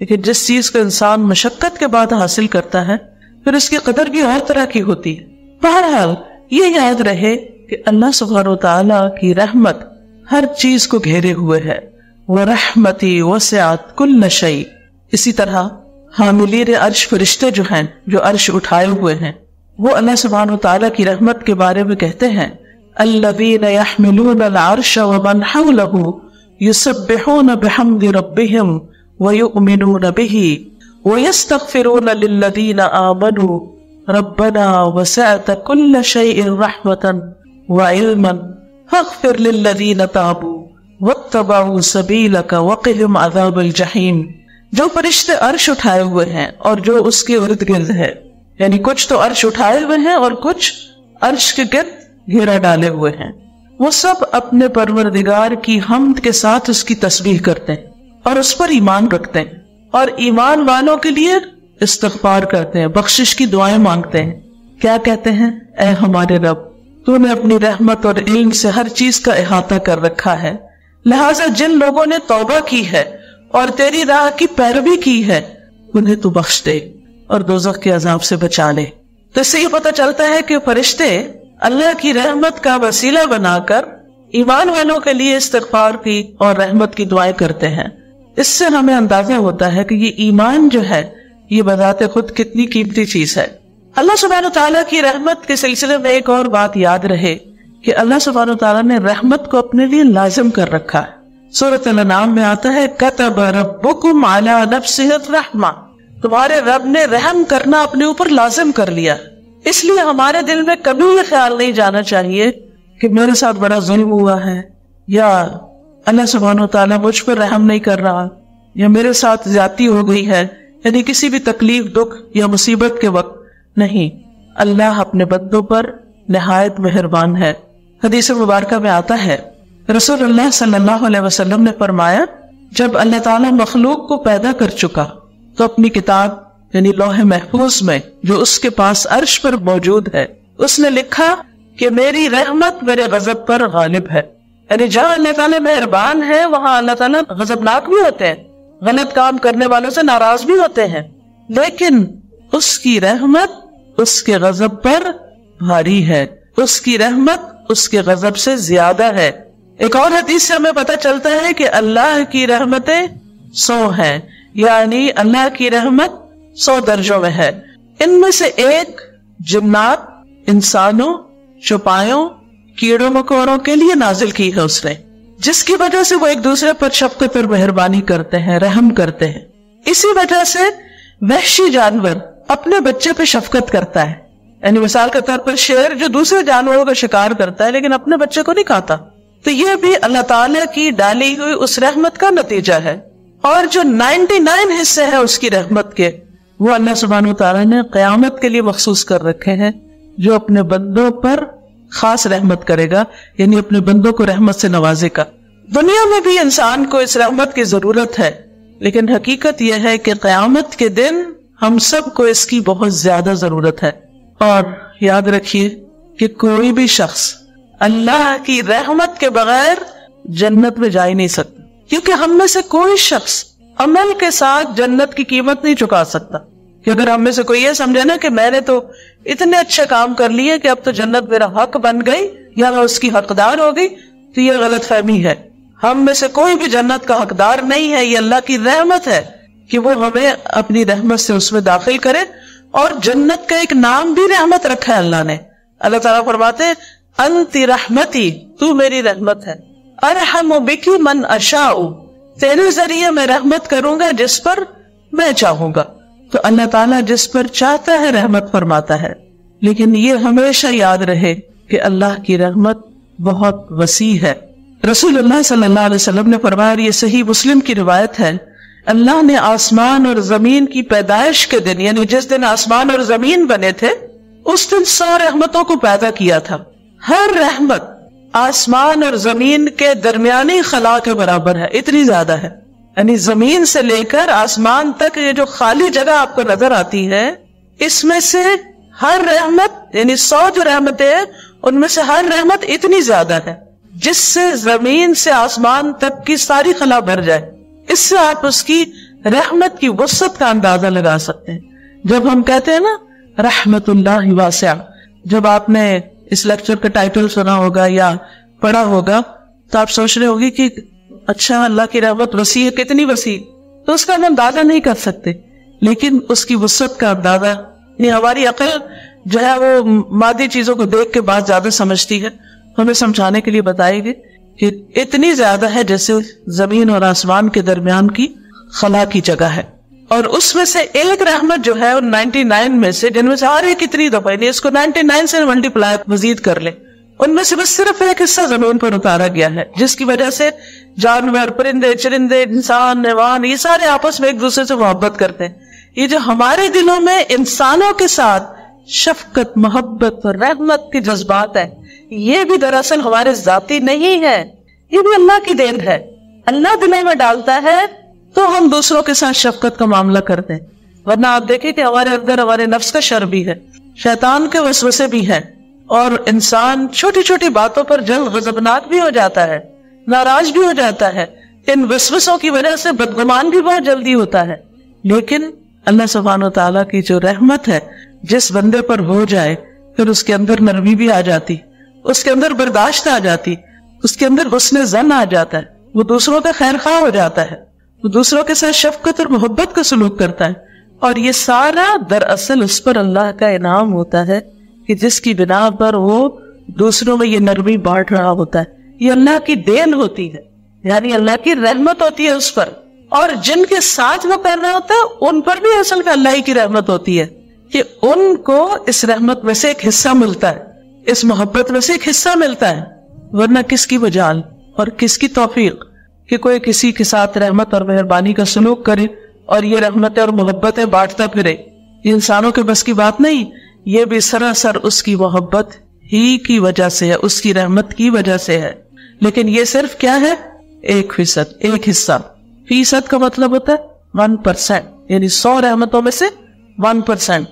لیکن جس چیز کو انسان مشقت کے بعد حاصل کرتا ہے پھر اس کی قدر بھی اور طرح کی ہوتی ہے۔ بہرحال یہ یاد رہے کہ اللہ سبحانہ وتعالیٰ کی رحمت ہر چیز کو گھیرے ہوئے ہے، وَرَحْمَتِي وَسِعَتْ كُلَّ شَيْءٍ۔ اسی طرح حاملین عرش فرشتے جو ہیں، جو عرش اٹھائے ہوئے ہیں، وہ اللہ سبحانہ وتعالیٰ کی رحمت کے بارے میں کہتے ہیں الذین یحملون العرش ومن حولہ یسبحون بحمد ربہم ویؤمنون بہ ویستغفرون للذین آمنوا ربنا وسعت كل شیء رحمتا وعلما فاغفر للذین تابوا واتبعوا سبیلک وقہم عذاب الجحیم۔ جو فرشتے عرش اٹھائے ہوئے ہیں اور جو اس کے ارد گرد ہے، یعنی کچھ تو عرش اٹھائے ہوئے ہیں اور کچھ عرش کے گرد گھیرا ڈالے ہوئے ہیں، وہ سب اپنے پروردگار کی حمد کے ساتھ اس کی تسبیح کرتے ہیں اور اس پر ایمان رکھتے ہیں، اور ایمان والوں کے لیے استغفار کرتے ہیں، بخشش کی دعائیں مانگتے ہیں۔ کیا کہتے ہیں؟ اے ہمارے رب، تو نے اپنی رحمت اور علم سے ہر چیز کا احاطہ کر رکھا ہے، لہٰذا جن لوگوں نے توبہ کی ہے اور تیری راہ کی پیروی کی ہے انہیں تو بخش دے اور دوزخ کے عذاب سے بچا لے۔ تو اس سے یہ پتہ چلتا ہے کہ فرشتے اللہ کی رحمت کا وسیلہ بنا کر ایمان والوں کے لیے استغفار کی اور رحمت کی دعائیں کرتے ہیں۔ اس سے ہمیں اندازہ ہوتا ہے کہ یہ ایمان جو ہے یہ بذات خود کتنی قیمتی چیز ہے۔ اللہ سبحانہ تعالیٰ کی رحمت کے سلسلے میں ایک اور بات یاد رہے کہ اللہ سبحانہ تعالیٰ نے رحمت کو اپنے لیے لازم کر رکھا ہے۔ سورۃ الانعام میں آتا ہے کتب ربکم علی نفسہ الرحمہ، تمہارے رب نے رحم کرنا اپنے اوپر لازم کر لیا، اس لیے ہمارے دل میں کبھی یہ خیال نہیں جانا چاہیے کہ میرے ساتھ بڑا ظلم ہوا ہے، یا اللہ سبحانہ وتعالیٰ مجھ پر رحم نہیں کر رہا، یا میرے ساتھ زیادتی ہو گئی ہے، یعنی کسی بھی تکلیف، دکھ یا مصیبت کے وقت نہیں۔ اللہ اپنے بندوں پر نہایت مہربان ہے۔ حدیث مبارکہ میں آتا ہے رسول اللہ صلی اللہ علیہ وسلم نے فرمایا جب اللہ تعالیٰ مخلوق کو پیدا کر چکا تو اپنی کتاب یعنی لوح محفوظ میں جو اس کے پاس عرش پر موجود ہے اس نے لکھا کہ میری رحمت میرے غضب پر غالب ہے۔ یعنی جہاں اللہ تعالیٰ مہربان ہے وہاں اللہ تعالیٰ غضبناک بھی ہوتے ہیں، غلط کام کرنے والوں سے ناراض بھی ہوتے ہیں، لیکن اس کی رحمت اس کے غضب پر بھاری ہے، اس کی رحمت اس کے غضب سے زیادہ ہے۔ ایک اور حدیث سے ہمیں پتہ چلتا ہے کہ اللہ کی رحمتیں 100 ہیں، یعنی اللہ کی رحمت 100 درجوں میں ہے۔ ان میں سے ایک جنات، انسانوں، چوپایوں، کیڑوں مکوڑوں کے لیے نازل کی ہے اس نے، جس کی وجہ سے وہ ایک دوسرے پر شفقت اور مہربانی کرتے ہیں، رحم کرتے ہیں۔ اسی وجہ سے وحشی جانور اپنے بچے پہ شفقت کرتا ہے، یعنی مثال کے طور پر شیر جو دوسرے جانوروں کا شکار کرتا ہے لیکن اپنے بچے کو نہیں کھاتا، تو یہ بھی اللہ تعالیٰ کی ڈالی ہوئی اس رحمت کا نتیجہ ہے۔ اور جو 99 حصے ہیں اس کی رحمت کے وہ اللہ سبحانہ وتعالیٰ نے قیامت کے لیے مخصوص کر رکھے ہیں، جو اپنے بندوں پر خاص رحمت کرے گا، یعنی اپنے بندوں کو رحمت سے نوازے گا۔ دنیا میں بھی انسان کو اس رحمت کی ضرورت ہے، لیکن حقیقت یہ ہے کہ قیامت کے دن ہم سب کو اس کی بہت زیادہ ضرورت ہے۔ اور یاد رکھیے کہ کوئی بھی شخص اللہ کی رحمت کے بغیر جنت میں جا ہی نہیں سکتا، کیونکہ ہم میں سے کوئی شخص عمل کے ساتھ جنت کی قیمت نہیں چکا سکتا۔ کہ اگر ہم میں سے کوئی یہ سمجھے نا کہ میں نے تو اتنے اچھے کام کر لیے کہ اب تو جنت میرا حق بن گئی یا میں اس کی حقدار ہو گئی، تو یہ غلط فہمی ہے۔ ہم میں سے کوئی بھی جنت کا حقدار نہیں ہے، یہ اللہ کی رحمت ہے کہ وہ ہمیں اپنی رحمت سے اس میں داخل کرے۔ اور جنت کا ایک نام بھی رحمت رکھا ہے اللہ نے۔ اللہ تعالیٰ فرماتے ہیں انت رحمتی، تو میری رحمت ہے، ارحم بکی من اشاء، تیرے ذریعے میں رحمت کروں گا جس پر میں چاہوں گا۔ تو اللہ تعالیٰ جس پر چاہتا ہے رحمت فرماتا ہے، لیکن یہ ہمیشہ یاد رہے کہ اللہ کی رحمت بہت وسیع ہے۔ رسول اللہ صلی اللہ علیہ وسلم نے فرمایا، یہ صحیح مسلم کی روایت ہے، اللہ نے آسمان اور زمین کی پیدائش کے دن، یعنی جس دن آسمان اور زمین بنے تھے، اس دن 100 رحمتوں کو پیدا کیا تھا۔ ہر رحمت آسمان اور زمین کے درمیانی خلا کے برابر ہے، اتنی زیادہ ہے۔ یعنی زمین سے لے کر آسمان تک یہ جو خالی جگہ آپ کو نظر آتی ہے، اس میں سے ہر رحمت، یعنی 100 جو رحمتیں ہیں ان میں سے ہر رحمت اتنی زیادہ ہے جس سے زمین سے آسمان تک کی ساری خلا بھر جائے۔ اس سے آپ اس کی رحمت کی وسعت کا اندازہ لگا سکتے ہیں. جب ہم کہتے ہیں نا رحمت اللہ واسعہ، جب آپ نے اس لیکچر کا ٹائٹل سنا ہوگا یا پڑھا ہوگا تو آپ سوچ رہے ہوگی کہ اچھا اللہ کی رحمت وسیع ہے، کتنی وسیع، تو اس کا ہم اندازہ نہیں کر سکتے. لیکن اس کی وسعت کا اندازہ ہماری عقل جو ہے وہ مادی چیزوں کو دیکھ کے بات زیادہ سمجھتی ہے، ہمیں سمجھانے کے لیے بتائے گی کہ اتنی زیادہ ہے جیسے زمین اور آسمان کے درمیان کی خلا کی جگہ ہے. اور اس میں سے ایک رحمت جو ہے 99 میں سے، جن میں سے ہر ایک اتنی دفعہ، اس کو 99 سے ملٹیپلائی مزید کر لیں، ان میں سے بس صرف ایک حصہ زمین پر اتارا گیا ہے، جس کی وجہ سے جانور، پرندے، چرندے، انسان، حیوان، یہ سارے آپس میں ایک دوسرے سے محبت کرتے ہیں. یہ جو ہمارے دلوں میں انسانوں کے ساتھ شفقت، محبت اور رحمت کے جذبات ہیں، یہ بھی دراصل ہمارے ذاتی نہیں ہے، یہ بھی اللہ کی دین ہے. اللہ دلوں میں ڈالتا ہے تو ہم دوسروں کے ساتھ شفقت کا معاملہ کرتے ہیں. ورنہ آپ دیکھیں کہ ہمارے اندر ہمارے نفس کا شر بھی ہے، شیطان کے وسوسے بھی ہیں، اور انسان چھوٹی چھوٹی باتوں پر جلد غضبناک بھی ہو جاتا ہے، ناراض بھی ہو جاتا ہے. ان وسوسوں کی وجہ سے بدگمان بھی بہت جلدی ہوتا ہے. لیکن اللہ سبحانہ و تعالیٰ کی جو رحمت ہے جس بندے پر ہو جائے، پھر اس کے اندر نرمی بھی آ جاتی، اس کے اندر برداشت آ جاتی، اس کے اندر حسن ظن آ جاتا ہے، وہ دوسروں کا خیر خواہ ہو جاتا ہے، وہ دوسروں کے ساتھ شفقت اور محبت کا سلوک کرتا ہے. اور یہ سارا دراصل اس پر اللہ کا انعام ہوتا ہے کہ جس کی بنا پر وہ دوسروں میں یہ نرمی بانٹ رہا ہوتا ہے. یہ اللہ کی دین ہوتی ہے، یعنی اللہ کی رحمت ہوتی ہے اس پر. اور جن کے ساتھ وہ کر رہا ہوتا ہے ان پر بھی اصل کا اللہ ہی کی رحمت ہوتی ہے کہ ان کو اس رحمت میں سے ایک حصہ ملتا ہے، اس محبت میں سے ایک حصہ ملتا ہے. ورنہ کس کی مجال اور کس کی توفیق کہ کوئی کسی کے ساتھ رحمت اور مہربانی کا سلوک کرے اور یہ رحمتیں اور محبتیں بانٹتا پھرے. یہ انسانوں کے بس کی بات نہیں، یہ بھی سراسر اس کی محبت ہی کی وجہ سے ہے، اس کی رحمت کی وجہ سے ہے. لیکن یہ صرف کیا ہے؟ 1%، ایک حصہ. فیصد کا مطلب ہوتا ہے 1%، یعنی 100 رحمتوں میں سے 1%،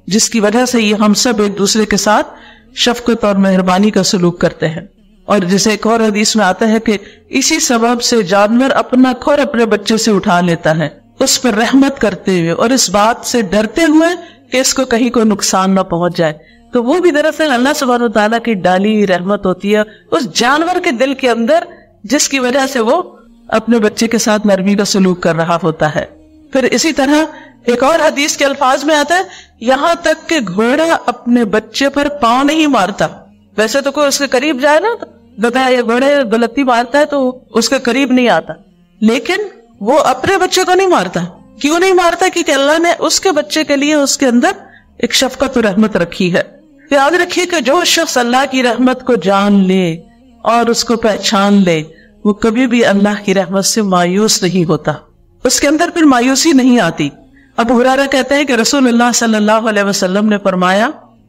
جس کی وجہ سے یہ ہم سب ایک دوسرے کے ساتھ شفقت اور مہربانی کا سلوک کرتے ہیں. اور جیسے ایک اور حدیث میں آتا ہے کہ اسی سبب سے جانور اپنا کھور اپنے بچے سے اٹھا لیتا ہے، اس پر رحمت کرتے ہوئے اور اس بات سے ڈرتے ہوئے کہ اس کو کہیں کوئی نقصان نہ پہنچ جائے. تو وہ بھی دراصل اللہ سبحانہ وتعالیٰ کی ڈالی رحمت ہوتی ہے اس جانور کے دل کے اندر، جس کی وجہ سے وہ اپنے بچے کے ساتھ نرمی کا سلوک کر رہا ہوتا ہے. پھر اسی طرح ایک اور حدیث کے الفاظ میں آتا ہے یہاں تک کہ گھوڑا اپنے بچے پر پاؤں نہیں مارتا. ویسے تو کوئی اس کے قریب جائے نا، گدھا یا گھوڑے غلطی مارتا ہے تو اس کے قریب نہیں آتا، لیکن وہ اپنے بچے کو نہیں مارتا. کیوں نہیں مارتا؟ کیونکہ اللہ نے اس کے بچے کے لیے اس کے اندر ایک شفقت و رحمت رکھی ہے. یاد رکھیے کہ جو شخص اللہ کی رحمت کو جان لے اور اس کو پہچان لے، وہ کبھی بھی اللہ کی رحمت سے مایوس نہیں ہوتا، اس کے اندر پھر مایوسی نہیں آتی. ابو ہریرہ کہتے ہیں کہ رسول اللہ صلی اللہ علیہ وسلم نے فرمایا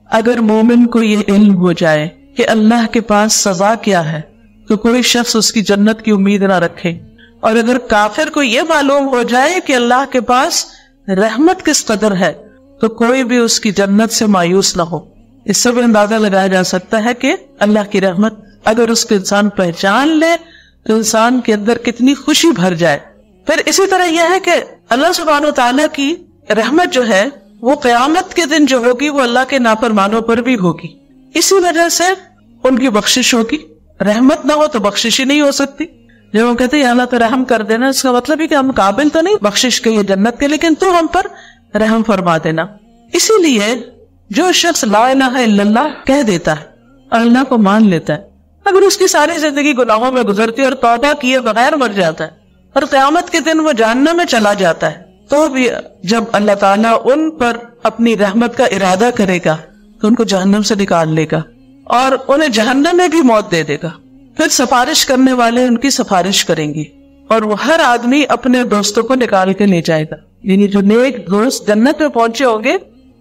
اگر مومن کو یہ علم ہو جائے کہ اللہ کے پاس سزا کیا ہے تو کوئی شخص اس کی جنت کی امید نہ رکھے، اور اگر کافر کو یہ معلوم ہو جائے کہ اللہ کے پاس رحمت کس قدر ہے تو کوئی بھی اس کی جنت سے مایوس نہ ہو. اس سے بھی اندازہ لگایا جا سکتا ہے کہ اللہ کی رحمت اگر اس کو انسان پہچان لے تو انسان کے اندر کتنی خوشی بھر جائے. پھر اسی طرح یہ ہے کہ اللہ سبحانہ وتعالیٰ کی رحمت جو ہے وہ قیامت کے دن جو ہوگی وہ اللہ کے نافرمانوں پر بھی ہوگی. اسی وجہ سے ان کی بخشش ہوگی. رحمت نہ ہو تو بخشش ہی نہیں ہو سکتی. جب ہم کہتے ہیں اللہ تو رحم کر دینا، اس کا مطلب ہے کہ ہم قابل تو نہیں بخشش کے، جنت کے، لیکن تو ہم پر رحم فرما دینا. اسی لیے جو شخص لا الہ الا اللہ کہہ دیتا ہے اور اللہ کو مان لیتا ہے، اگر اس کی ساری زندگی گناہوں میں گزرتی اور توبہ کیے بغیر مر جاتا ہے اور قیامت کے دن وہ جہنم میں چلا جاتا ہے، تو بھی جب اللہ تعالیٰ ان پر اپنی رحمت کا ارادہ کرے گا تو ان کو جہنم سے نکال لے گا اور انہیں جہنم میں بھی موت دے دے گا. پھر سفارش کرنے والے ان کی سفارش کریں گے اور وہ ہر آدمی اپنے دوستوں کو نکال کے لے جائے گا. یعنی جو نیک دوست جنت میں پہنچے ہوں گے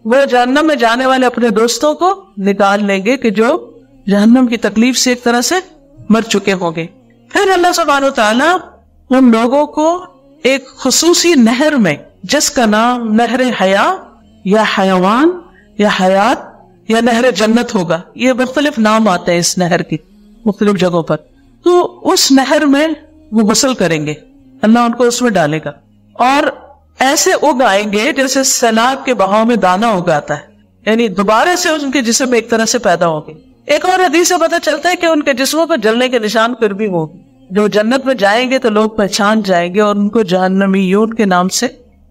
وہ جہنم میں جانے والے اپنے دوستوں کو نکال لیں گے کہ جو جہنم کی تکلیف سے ایک طرح سے مر چکے ہوں گے. پھر اللہ سبحانہ وتعالیٰ ان لوگوں کو ایک خصوصی نہر میں، جس کا نام نہر حیا یا حیوان یا حیات یا نہر جنت ہوگا، یہ مختلف نام آتے ہیں اس نہر کی مختلف جگہوں پر، تو اس نہر میں وہ غسل کریں گے، اللہ ان کو اس میں ڈالے گا اور ایسے اگ آئیں گے جیسے سیلاب کے بہاؤ میں دانا اگاتا ہے، یعنی دوبارہ سے ان کے جسم ایک طرح سے پیدا ہوں گے۔ ایک اور حدیث سے پتہ چلتا ہے کہ ان کے جسموں پر جلنے کے نشان پھر بھی ہوں گے۔ جو جنت میں جائیں گے تو لوگ پہچان جائیں گے اور ان کو جہنمیون کے نام سے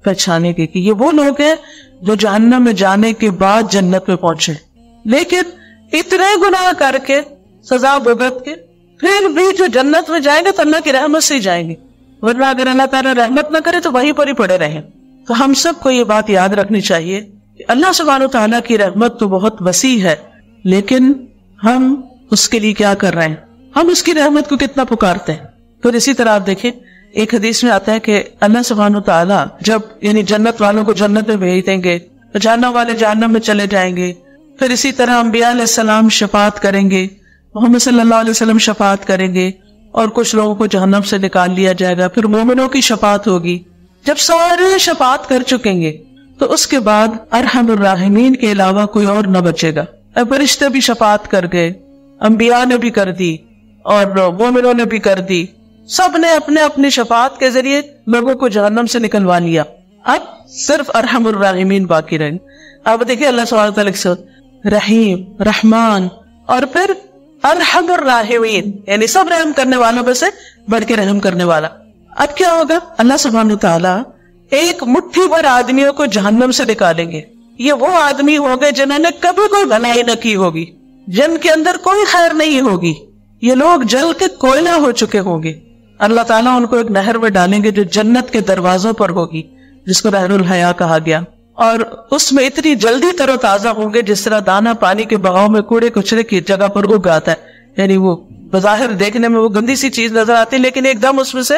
پہچانے گے کہ یہ وہ لوگ ہیں جو جہنم میں جانے کے بعد جنت میں پہنچے، لیکن اتنے گناہ کر کے سزا بھگت کے پھر بھی جو جنت میں جائیں گے تو اللہ کی رحمت سے ہی جائیں گے، ورنہ اگر اللہ تعالیٰ رحمت نہ کرے تو وہیں پر ہی پڑے رہیں۔ تو ہم سب کو یہ بات یاد رکھنی چاہیے کہ اللہ سبحانہ وتعالیٰ کی رحمت تو بہت وسیع ہے، لیکن ہم اس کے لیے کیا کر رہے ہیں، ہم اس کی رحمت کو کتنا پکارتے ہیں۔ پھر اسی طرح آپ دیکھیں ایک حدیث میں آتا ہے کہ اللہ سبحانہ وتعالیٰ جب یعنی جنت والوں کو جنت میں بھیج دیں گے تو جہنم والے جہنم میں چلے جائیں گے، پھر اسی طرح انبیاء علیہ السلام شفاعت کریں گے، محمد صلی اللہ علیہ وسلم شفاعت کریں گے اور کچھ لوگوں کو جہنم سے نکال لیا جائے گا، پھر مومنوں کی شفاعت ہوگی۔ جب سارے شفاعت کر چکیں گے تو اس کے بعد ارحم الراحمین کے علاوہ کوئی اور نہ بچے گا۔ فرشتے بھی شفاعت کر گئے، انبیاء نے بھی کر دی اور مومنوں نے بھی کر دی، سب نے اپنے اپنی شفاعت کے ذریعے لوگوں کو جہنم سے نکلوا لیا۔ اب صرف ارحم الراحمین باقی رہیں۔ اب دیکھیں اللہ سبحانہ وتعالیٰ سے رحیم، رحمان اور پھر ارحم الراحمین، یعنی سب رحم کرنے والوں میں سے بڑھ کے رحم کرنے والا۔ اب کیا ہوگا، اللہ سبحانہ وتعالیٰ ایک مٹھی بھر آدمیوں کو جہنم سے نکالیں گے۔ یہ وہ آدمی ہوں گے جنہوں نے کبھی کوئی بھلائی نہ کی ہوگی، جن کے اندر کوئی خیر نہیں ہوگی، یہ لوگ جل کے کوئلہ ہو چکے ہوں گے۔ اللہ تعالیٰ ان کو ایک نہر میں ڈالیں گے جو جنت کے دروازوں پر ہوگی، جس کو نہر الحیا کہا گیا، اور اس میں اتنی جلدی تر و تازہ ہوں گے جس طرح دانا پانی کے بہاؤ میں کوڑے کچرے کی جگہ پر اگ آتا ہے، یعنی وہ بظاہر دیکھنے میں وہ گندی سی چیز نظر آتی ہے لیکن ایک دم اس میں سے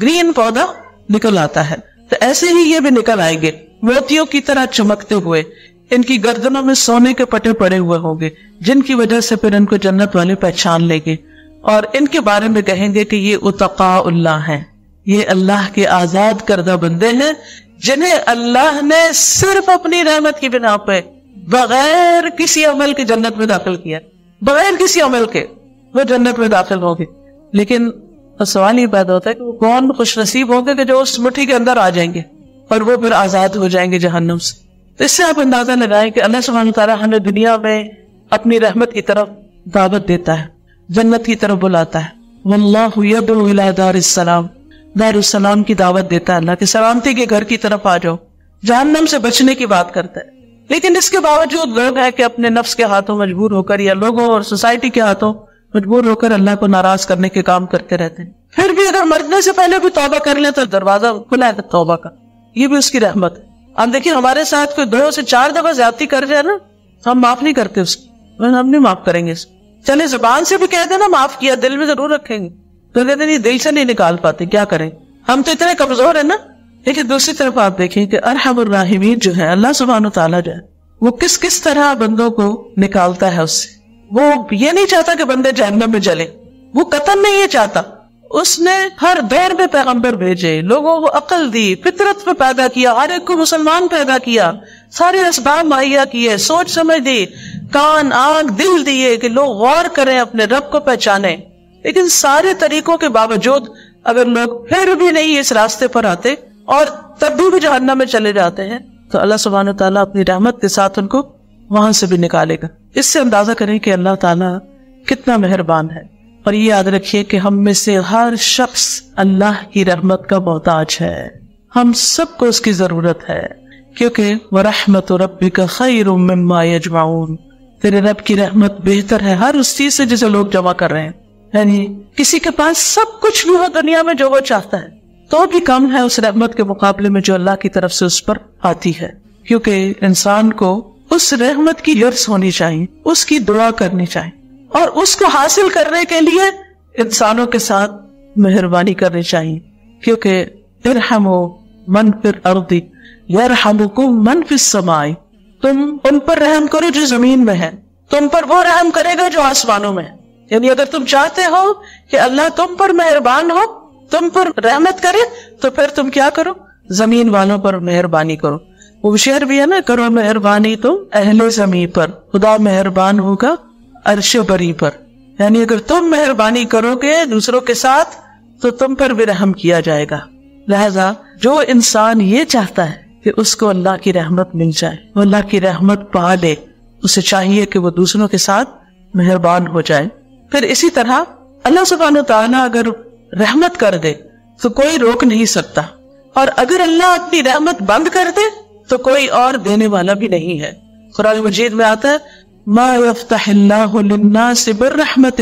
گرین پودا نکل آتا ہے۔ تو ایسے ہی یہ بھی نکل آئیں گے موتیوں کی طرح چمکتے ہوئے، ان کی گردنوں میں سونے کے پٹے پڑے ہوئے ہوں گے جن کی وجہ سے پھر ان کو جنت والے پہچان لیں گے اور ان کے بارے میں کہیں گے کہ یہ اتقاء اللہ ہیں، یہ اللہ کے آزاد کردہ بندے ہیں جنہیں اللہ نے صرف اپنی رحمت کی بنا پہ بغیر کسی عمل کے جنت میں داخل کیا، بغیر کسی عمل کے وہ جنت میں داخل ہوں گے۔ لیکن سوال یہ پیدا ہوتا ہے کہ وہ کون خوش نصیب ہوں گے کہ جو اس مٹھی کے اندر آ جائیں گے اور وہ پھر آزاد ہو جائیں گے جہنم سے۔ تو اس سے آپ اندازہ لگائیں کہ اللہ سبحانہ وتعالیٰ ہمیں دنیا میں اپنی رحمت کی طرف دعوت دیتا ہے، جنت کی طرف بلاتا ہے۔ واللہ یدعو الی دار السلام، دار السلام کی دعوت دیتا ہے، اللہ کے سلامتی کے گھر کی طرف آ جاؤ، جہنم سے بچنے کی بات کرتا ہے۔ لیکن اس کے باوجود لوگ ہیں کہ اپنے نفس کے ہاتھوں مجبور ہو کر یا لوگوں اور سوسائٹی کے ہاتھوں مجبور ہو کر اللہ کو ناراض کرنے کے کام کرتے رہتے ہیں۔ پھر بھی اگر مرنے سے پہلے بھی توبہ کر لیں تو دروازہ کھلا ہے توبہ کا، یہ بھی اس کی رحمت ہے۔ ہم دیکھیں ہمارے ساتھ کوئی 2 سے 4 دفعہ زیادتی کر جائے نا، ہم معاف نہیں کرتے اس کو، ہم نہیں معاف کریں گے اس کو۔ چلے زبان سے بھی کہہ دیں نا معاف کیا، دل میں ضرور رکھیں گے، تو کہتے نہیں دل سے نہیں نکال پاتے، کیا کریں، ہم تو اتنے کمزور ہیں نا۔ لیکن دوسری طرف آپ دیکھیں کہ ارحم الراحمین جو ہے اللہ سبحانہ وتعالیٰ جو ہے وہ کس طرح بندوں کو نکالتا ہے اس سے۔ وہ یہ نہیں چاہتا کہ بندے جہنم میں جلیں، وہ قطعاً نہیں یہ چاہتا۔ اس نے ہر دور میں پیغمبر بھیجے، لوگوں کو عقل دی، فطرت پہ پیدا کیا، ہر ایک کو مسلمان پیدا کیا، سارے اسباب مہیا کیے، سوچ سمجھ دی، کان آنکھ دل دیے کہ لوگ غور کریں، اپنے رب کو پہچانیں۔ لیکن سارے طریقوں کے باوجود اگر لوگ پھر بھی نہیں اس راستے پر آتے اور تب بھی جہنم میں چلے جاتے ہیں تو اللہ سبحانہ تعالیٰ اپنی رحمت کے ساتھ ان کو وہاں سے بھی نکالے گا۔ اس سے اندازہ کریں کہ اللہ تعالیٰ کتنا مہربان ہے۔ اور یہ یاد رکھیے کہ ہم میں سے ہر شخص اللہ کی رحمت کا محتاج ہے، ہم سب کو اس کی ضرورت ہے، کیونکہ وَرَحْمَةُ رَبِّكَ خَيْرٌ مِّمَّا يَجْمَعُونَ، تیرے رب کی رحمت بہتر ہے ہر اس چیز سے جسے لوگ جمع کر رہے ہیں۔ یعنی کسی کے پاس سب کچھ بھی ہو دنیا میں جو وہ چاہتا ہے تو بھی کم ہے اس رحمت کے مقابلے میں جو اللہ کی طرف سے اس پر آتی ہے، کیونکہ انسان کو اس رحمت کی یرس ہونی چاہیے، اس کی دعا کرنی چاہیے، اور اس کو حاصل کرنے کے لیے انسانوں کے ساتھ مہربانی کرنی چاہیے، کیونکہ ارحموا من فی الارض یرحمکم من فی السماء، تم ان پر رحم کرو جو زمین میں ہے، تم پر وہ رحم کرے گا جو آسمانوں میں ہے۔ یعنی اگر تم چاہتے ہو کہ اللہ تم پر مہربان ہو، تم پر رحمت کرے، تو پھر تم کیا کرو، زمین والوں پر مہربانی کرو۔ وہ شعر بھی ہے نا، کرو مہربانی تم اہل زمین پر، خدا مہربان ہوگا عرش بری پر۔ یعنی اگر تم مہربانی کرو گے دوسروں کے ساتھ تو تم پر بھی رحم کیا جائے گا۔ لہذا جو انسان یہ چاہتا ہے کہ اس کو اللہ کی رحمت مل جائے، وہ اللہ کی رحمت پا لے، اسے چاہیے کہ وہ دوسروں کے ساتھ مہربان ہو جائے۔ پھر اسی طرح اللہ سبحانہ تعالیٰ اگر رحمت کر دے تو کوئی روک نہیں سکتا، اور اگر اللہ اپنی رحمت بند کر دے تو کوئی اور دینے والا بھی نہیں ہے۔ قرآن مجید میں آتا ہے ما یفتح اللہ للناس بالرحمت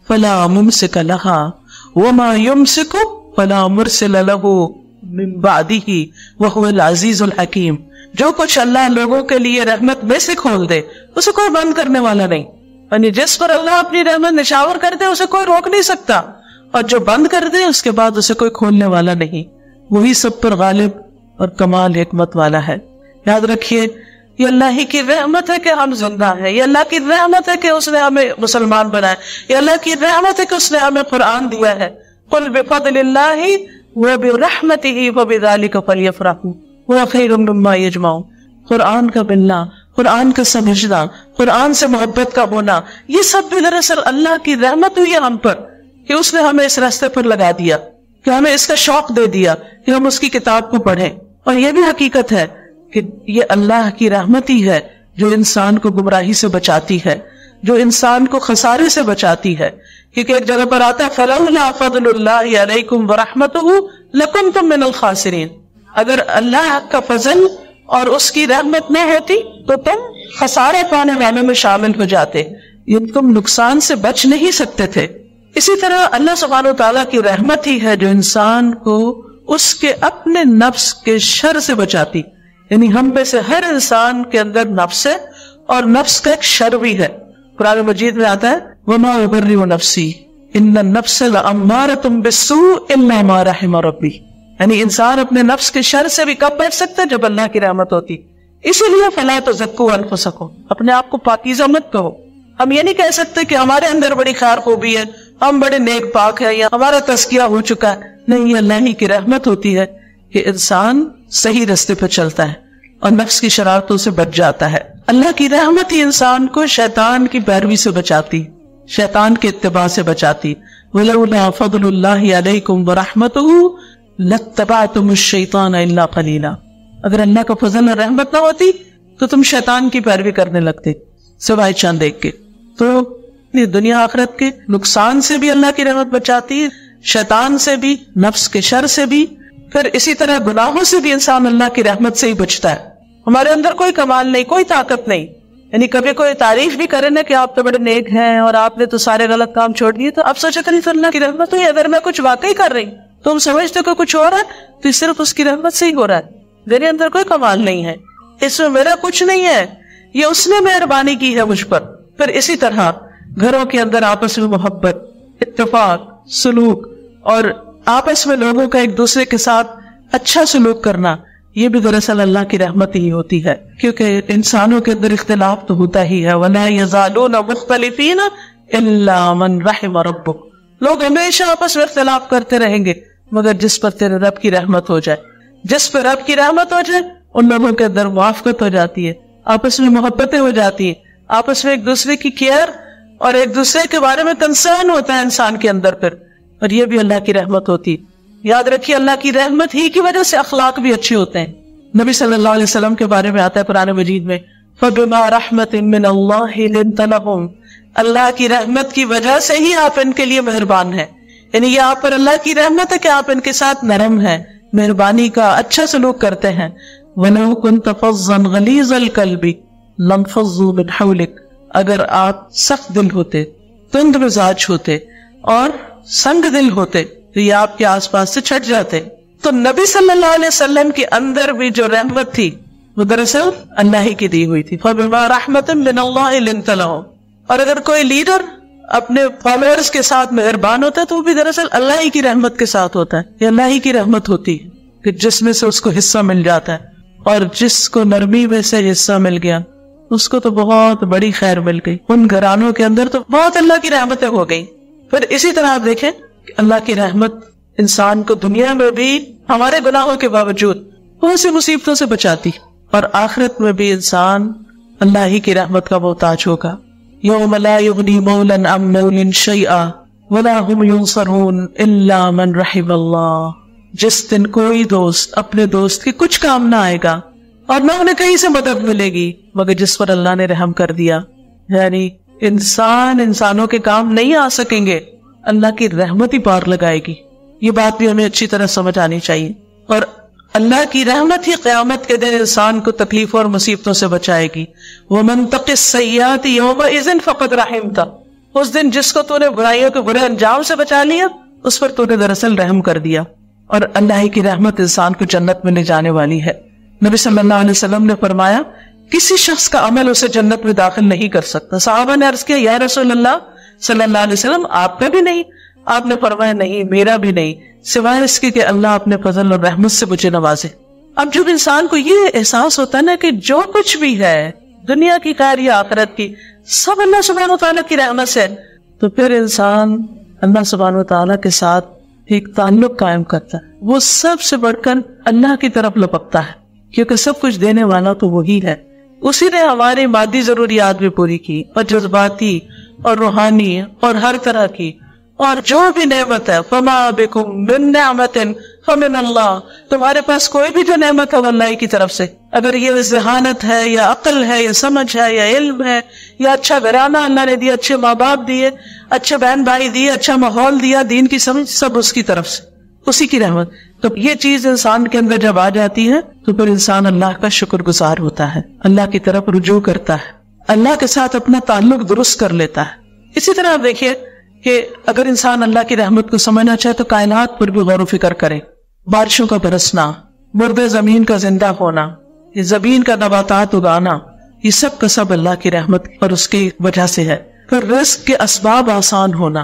فلا ممسک لها وما یمسک فلا مرسل له من بعدہ وہو العزیز الحکیم۔ جو کچھ اللہ لوگوں کے لیے رحمت میں سے کھول دے اسے کوئی بند کرنے والا نہیں، یعنی جس پر اللہ اپنی رحمت نشاور کر دے اسے کوئی روک نہیں سکتا، اور جو بند کر دے اس کے بعد اسے کوئی کھولنے والا نہیں، وہی سب پر غالب اور کمال حکمت والا ہے۔ یاد رکھیے یہ اللہ ہی کی رحمت ہے کہ ہم زندہ ہیں، یہ اللہ کی رحمت ہے کہ اس نے ہمیں مسلمان بنایا، یہ اللہ کی رحمت ہے کہ اس نے ہمیں قرآن دیا ہے۔ قل بفضل اللہ وبرحمتہ فبذلک فلیفرحوا هو خیر مما یجمعون۔ قرآن کا ملنا، قرآن کا سمجھنا، قرآن سے محبت کا ہونا، یہ سب بھی دراصل اللہ کی رحمت ہوئی ہے ہم پر کہ اس نے ہمیں اس راستے پر لگا دیا، کہ ہمیں اس کا شوق دے دیا کہ ہم اس کی کتاب کو پڑھیں۔ اور یہ بھی حقیقت ہے کہ یہ اللہ کی رحمت ہی ہے جو انسان کو گمراہی سے بچاتی ہے، جو انسان کو خسارے سے بچاتی ہے، کیونکہ ایک جگہ پر آتا ہے فَلَوْلَا فَضْلُ اللَّهِ عَلَيْكُمْ وَرَحْمَتُهُ لَكُنْتُمْ مِنَ الْخَاسِرِينَ۔ اگر اللہ کا فضل اور اس کی رحمت نہ ہوتی تو تم خسارے پانے والوں میں شامل ہو جاتے، یہ تم نقصان سے بچ نہیں سکتے تھے۔ اسی طرح اللہ سبحانہ وتعالیٰ کی رحمت ہی ہے جو انسان کو اس کے اپنے نفس کے شر سے بچاتی، یعنی ہم میں سے ہر انسان کے اندر نفس ہے اور نفس کا ایک شر بھی ہے۔ قرآن مجید میں آتا ہے وَمَا يُبَرِّئُ نَفْسِي إِنَّ النَّفْسَ لَأَمَّارَةٌ بِالسُّوءِ إِلَّا مَا رَحِمَ رَبِّي۔ یعنی انسان اپنے نفس کے شر سے بھی کب بچ سکتا ہے؟ جب اللہ کی رحمت ہوتی۔ اسی لیے فَلَا تُزَكُّوا أَنفُسَكُمْ، اپنے آپ کو پاکیزہ مت کہو۔ ہم یہ نہیں کہہ سکتے کہ ہمارے اندر بڑی خیر خوبی ہے، ہم بڑے نیک پاک ہیں یا ہمارا تزکیہ ہو چکا ہے۔ نہیں، یہ اللہ ہی کی رحمت ہوتی ہے کہ انسان صحیح راستے پہ چلتا ہے اور نفس کی شرارتوں سے بچ جاتا ہے۔ اللہ کی رحمت ہی انسان کو شیطان کی پیروی سے بچاتی، شیطان کے اتباع سے بچاتی۔ وَلَوْلَا فَضْلُ اللَّهِ عَلَيْكُمْ وَرَحْمَتُهُ لَاتَّبَعْتُمُ الشَّيْطَانَ إِلَّا قَلِيلًا۔ اگر اللہ کا فضل اور رحمت نہ ہوتی تو تم شیطان کی پیروی کرنے لگتے سوائے چاند دیکھ کے۔ تو دنیا آخرت کے نقصان سے بھی اللہ کی رحمت بچاتی ہے، شیطان سے بھی، نفس کے شر سے بھی، پھر اسی طرح گناہوں سے بھی انسان اللہ کی رحمت سے ہی بچتا ہے۔ ہمارے اندر کوئی کمال نہیں، کوئی طاقت نہیں، یعنی کبھی کوئی تعریف بھی کرے نا کہ آپ تو بڑے نیک ہیں اور آپ نے تو سارے غلط کام چھوڑ دیے، تو آپ سوچے کریں تو اللہ کی رحمت ہوئی۔ اگر میں کچھ واقعی کر رہی تو ہم سمجھتے کہ کچھ ہو رہا ہے تو صرف اس کی رحمت سے ہی ہو رہا ہے، میرے اندر کوئی کمال نہیں ہے، اس میں میرا کچھ نہیں ہے، یہ اس نے مہربانی کی ہے مجھ پر۔ پھر اسی طرح گھروں کے اندر آپس میں محبت، اتفاق، سلوک اور آپس میں لوگوں کا ایک دوسرے کے ساتھ اچھا سلوک کرنا، یہ بھی دراصل اللہ کی رحمت ہی ہوتی ہے، کیونکہ انسانوں کے اندر اختلاف تو ہوتا ہی ہے۔ وَلَا يَزَالُونَ مُخْتَلِفِينَ إِلَّا مَنْ رَحِمَ رَبُّكَ۔ لوگ ہمیشہ آپس میں اختلاف کرتے رہیں گے مگر جس پر تیرے رب کی رحمت ہو جائے، جس پر رب کی رحمت ہو جائے ان لوگوں کے اندر موافقت ہو جاتی ہے، آپس میں محبتیں ہو جاتی ہیں، آپس میں ایک دوسرے کی کیئر اور ایک دوسرے کے بارے میں کنسرن ہوتا ہے انسان کے اندر پھر، اور یہ بھی اللہ کی رحمت ہوتی ہے۔ یاد رکھیے اللہ کی رحمت ہی کی وجہ سے اخلاق بھی اچھے ہوتے ہیں۔ نبی صلی اللہ علیہ وسلم کے بارے میں آتا ہے قرآن مجید میں فَبِمَا رَحْمَةٍ مِّنَ اللَّهِ لِنْتَ لَهُمْ، اللہ کی رحمت کی وجہ سے ہی آپ ان کے لیے مہربان ہیں، یعنی یہ آپ پر اللہ کی رحمت ہے کہ آپ ان کے ساتھ نرم ہیں، مہربانی کا اچھا سلوک کرتے ہیں۔ وَلَوْ كُنْتَ فَظًّا غَلِيظَ الْقَلْبِ لَانفَضُّوا مِنْ حَوْلِكَ، اگر آپ سخت دل ہوتے، تند مزاج ہوتے اور سنگ دل ہوتے تو یہ آپ کے آس پاس سے چھٹ جاتے۔ تو نبی صلی اللہ علیہ وسلم کے اندر بھی جو رحمت تھی وہ دراصل اللہ ہی کی دی ہوئی تھی۔ فَبِمَا رَحْمَةٍ مِّنَ اللَّهِ لِنْتَ لَهُمْ۔ اور اگر کوئی لیڈر اپنے فالوورز کے ساتھ مہربان ہوتا ہے تو وہ بھی دراصل اللہ ہی کی رحمت کے ساتھ ہوتا ہے، یہ اللہ ہی کی رحمت ہوتی ہے کہ جس میں سے اس کو حصہ مل جاتا ہے، اور جس کو نرمی میں سے حصہ مل گیا اس کو تو بہت بڑی خیر مل گئی، ان گھرانوں کے اندر تو بہت اللہ کی رحمتیں ہو گئی۔ پھر اسی طرح آپ دیکھیں کہ اللہ کی رحمت انسان کو دنیا میں بھی ہمارے گناہوں کے باوجود بہت سی مصیبتوں سے بچاتی، اور آخرت میں بھی انسان اللہ ہی کی رحمت کا محتاج ہوگا۔ یوم لا یغنی مولا عن مولا شیئا ولا هم ینصرون الا من رحم اللہ۔ جس دن کوئی دوست اپنے دوست کے کچھ کام نہ آئے گا اور نہ انہیں کہیں سے مدد ملے گی مگر جس پر اللہ نے رحم کر دیا. یعنی انسانوں کے کام نہیں آ سکیں گے، اللہ کی رحمت ہی پار لگائے گی. یہ بات بھی ہمیں اچھی طرح سمجھ آنی چاہیے. اور اللہ کی رحمت ہی قیامت کے دن انسان کو تکلیفوں اور مصیبتوں سے بچائے گی. وَمَن تَقِ السَّيِّئَاتِ يَوْمَئِذٍ فَقَدْ رَحِمْتَ. اس دن جس کو تو نے برائیوں کے برے انجام سے بچا لیا، اس پر تو نے دراصل رحم کر دیا. اور اللہ کی رحمت انسان کو جنت میں لے جانے والی ہے. نبی صلی اللہ علیہ وسلم نے فرمایا کسی شخص کا عمل اسے جنت میں داخل نہیں کر سکتا. صحابہ نے عرض کیا یا رسول اللہ صلی اللہ علیہ وسلم آپ کا بھی نہیں؟ آپ نے فرمایا نہیں، میرا بھی نہیں، سوائے اس کے کہ اللہ اپنے فضل اور رحمت سے مجھے نوازے. اب جب انسان کو یہ احساس ہوتا ہے نا کہ جو کچھ بھی ہے دنیا کی خیر یا آخرت کی سب اللہ سبحانہ وتعالیٰ کی رحمت سے، تو پھر انسان اللہ سبحانہ وتعالیٰ کے ساتھ ایک تعلق قائم کرتا ہے. وہ سب سے بڑھ کر اللہ کی طرف لپکتا ہے کیونکہ سب کچھ دینے والا تو وہی ہے. اسی نے ہماری مادی ضروریات بھی پوری کی اور جذباتی اور روحانی اور ہر طرح کی، اور جو بھی نعمت ہے فَمَا بِكُم مِّن نِّعْمَةٍ فَمِنَ اللَّهِ، تمہارے پاس کوئی بھی جو نعمت ہے وہ اللہ کی طرف سے. اگر یہ ذہانت ہے یا عقل ہے یا سمجھ ہے یا علم ہے یا اچھا گھرانہ اللہ نے دیا، اچھے ماں باپ دیے، اچھے بہن بھائی دیے، اچھا ماحول دیا، دین کی سمجھ، سب اس کی طرف سے، اسی کی رحمت. تو یہ چیز انسان کے اندر جب آ جاتی ہے تو پھر انسان اللہ کا شکر گزار ہوتا ہے، اللہ کی طرف رجوع کرتا ہے، اللہ کے ساتھ اپنا تعلق درست کر لیتا ہے. اسی طرح آپ دیکھیے کہ اگر انسان اللہ کی رحمت کو سمجھنا چاہے تو کائنات پر بھی غور و فکر کرے. بارشوں کا برسنا، مردے زمین کا زندہ ہونا، یہ زمین کا نباتات اگانا، یہ سب کا سب اللہ کی رحمت اور اس کی وجہ سے ہے. پھر رزق کے اسباب آسان ہونا،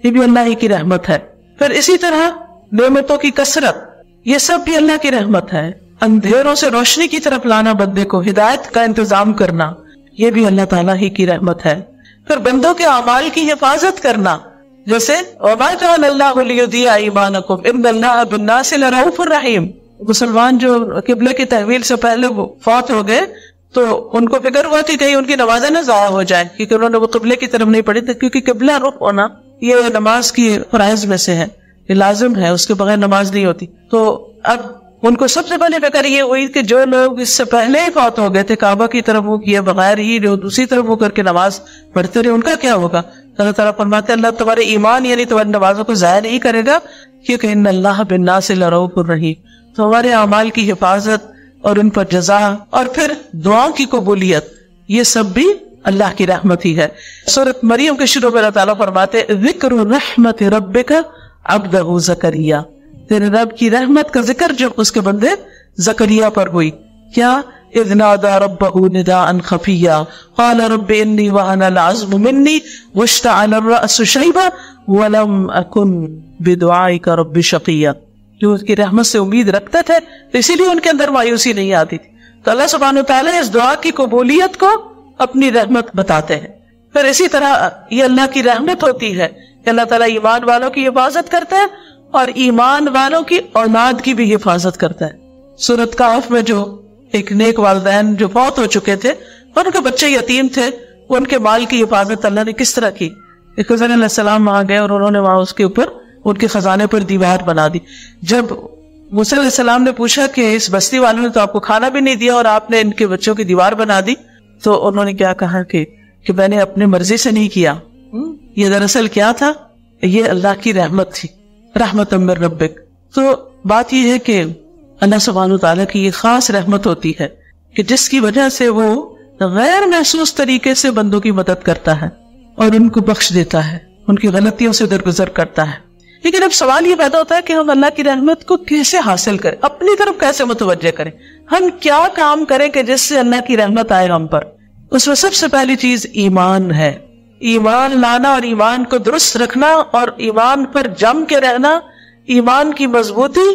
یہ بھی اللہ ہی کی رحمت ہے. پھر اسی طرح نعمتوں کی کثرت، یہ سب بھی اللہ کی رحمت ہے. اندھیروں سے روشنی کی طرف لانا بندے کو، ہدایت کا انتظام کرنا، یہ بھی اللہ تعالیٰ ہی کی رحمت ہے. پھر بندوں کے اعمال کی حفاظت کرنا، جیسے وَمَا كَانَ اللَّهُ لِيُضِيعَ إِيمَانَكُمْ إِنَّ اللَّهَ بِالنَّاسِ لَرَءُوفٌ رَحِيمٌ. مسلمان جو قبلے کی تحویل سے پہلے وہ فوت ہو گئے تو ان کو فکر ہوا کہ کہیں ان کی نمازیں نہ ضائع ہو جائیں، کیونکہ انہوں نے وہ قبلے کی طرف نہیں پڑھی تھی. کیونکہ قبلہ رخ ہونا یہ نماز کی فرائض میں سے ہے، یہ لازم ہے، اس کے بغیر نماز نہیں ہوتی. تو اب ان کو سب سے پہلے فکر یہ ہوئی کہ جو لوگ اس سے پہلے ہی فوت ہو گئے تھے، کعبہ کی طرف منہ کیے بغیر ہی جو دوسری طرف منہ کر کے نماز پڑھتے رہے، ان کا کیا ہوگا؟ اللہ تعالیٰ فرماتے ہیں اللہ تمہارے ایمان یعنی تمہاری نمازوں کو ضائع نہیں کرے گا، کیونکہ ان اللہ بالناس لرؤوف رحیم. تو ہمارے اعمال کی حفاظت اور ان پر جزا اور پھر دعاؤں کی قبولیت، یہ سب بھی اللہ کی رحمت ہی ہے. سورۃ مریم کے شروع میں اللہ تعالیٰ فرماتے ذکر رحمت ربک عبدہ زکریا، تیرے رب کی رحمت کا ذکر جب اس کے بندے زکریا پر ہوئی. کیا؟ اذ نادى ربه نداء خفيا قال رب اني وهن العظم مني واشتعل الراس شيبا ولم اكن بدعائك رب شقيا. جو اس کی رحمت سے امید رکھتے تھے اسی لیے ان کے اندر مایوسی نہیں آتی تھی. تو اللہ سبحانہ وتعالی اس دعا کی قبولیت کو اپنی رحمت بتاتے ہیں. پھر اسی طرح یہ اللہ کی رحمت ہوتی ہے کہ اللہ تعالیٰ ایمان والوں کی حفاظت کرتا ہے اور ایمان والوں کی اولاد کی بھی حفاظت کرتا ہے. سورۃ کہف میں جو ایک نیک والدین جو فوت ہو چکے تھے اور ان کے بچے یتیم تھے، ان کے مال کی حفاظت اللہ نے کس طرح کی. ایک حضرت علیہ السلام وہاں گئے اور انہوں نے وہاں اس کے اوپر ان کے خزانے پر دیوار بنا دی. جب موسیٰ علیہ السلام نے پوچھا کہ اس بستی والوں نے تو آپ کو کھانا بھی نہیں دیا اور آپ نے ان کے بچوں کی دیوار بنا دی، تو انہوں نے کیا کہا کہ میں نے اپنے مرضی سے نہیں کیا. یہ دراصل کیا تھا؟ یہ اللہ کی رحمت تھی، رحمت من ربک. تو بات یہ ہے کہ اللہ سبحانہ وتعالیٰ کی یہ خاص رحمت ہوتی ہے کہ جس کی وجہ سے وہ غیر محسوس طریقے سے بندوں کی مدد کرتا ہے اور ان کو بخش دیتا ہے، ان کی غلطیوں سے درگزر کرتا ہے. لیکن اب سوال یہ پیدا ہوتا ہے کہ ہم اللہ کی رحمت کو کیسے حاصل کریں، اپنی طرف کیسے متوجہ کریں، ہم کیا کام کریں کہ جس سے اللہ کی رحمت آئے ہم پر. اس میں سب سے پہلی چیز ایمان ہے. ایمان لانا اور ایمان کو درست رکھنا اور ایمان پر جم کے رہنا، ایمان کی مضبوطی،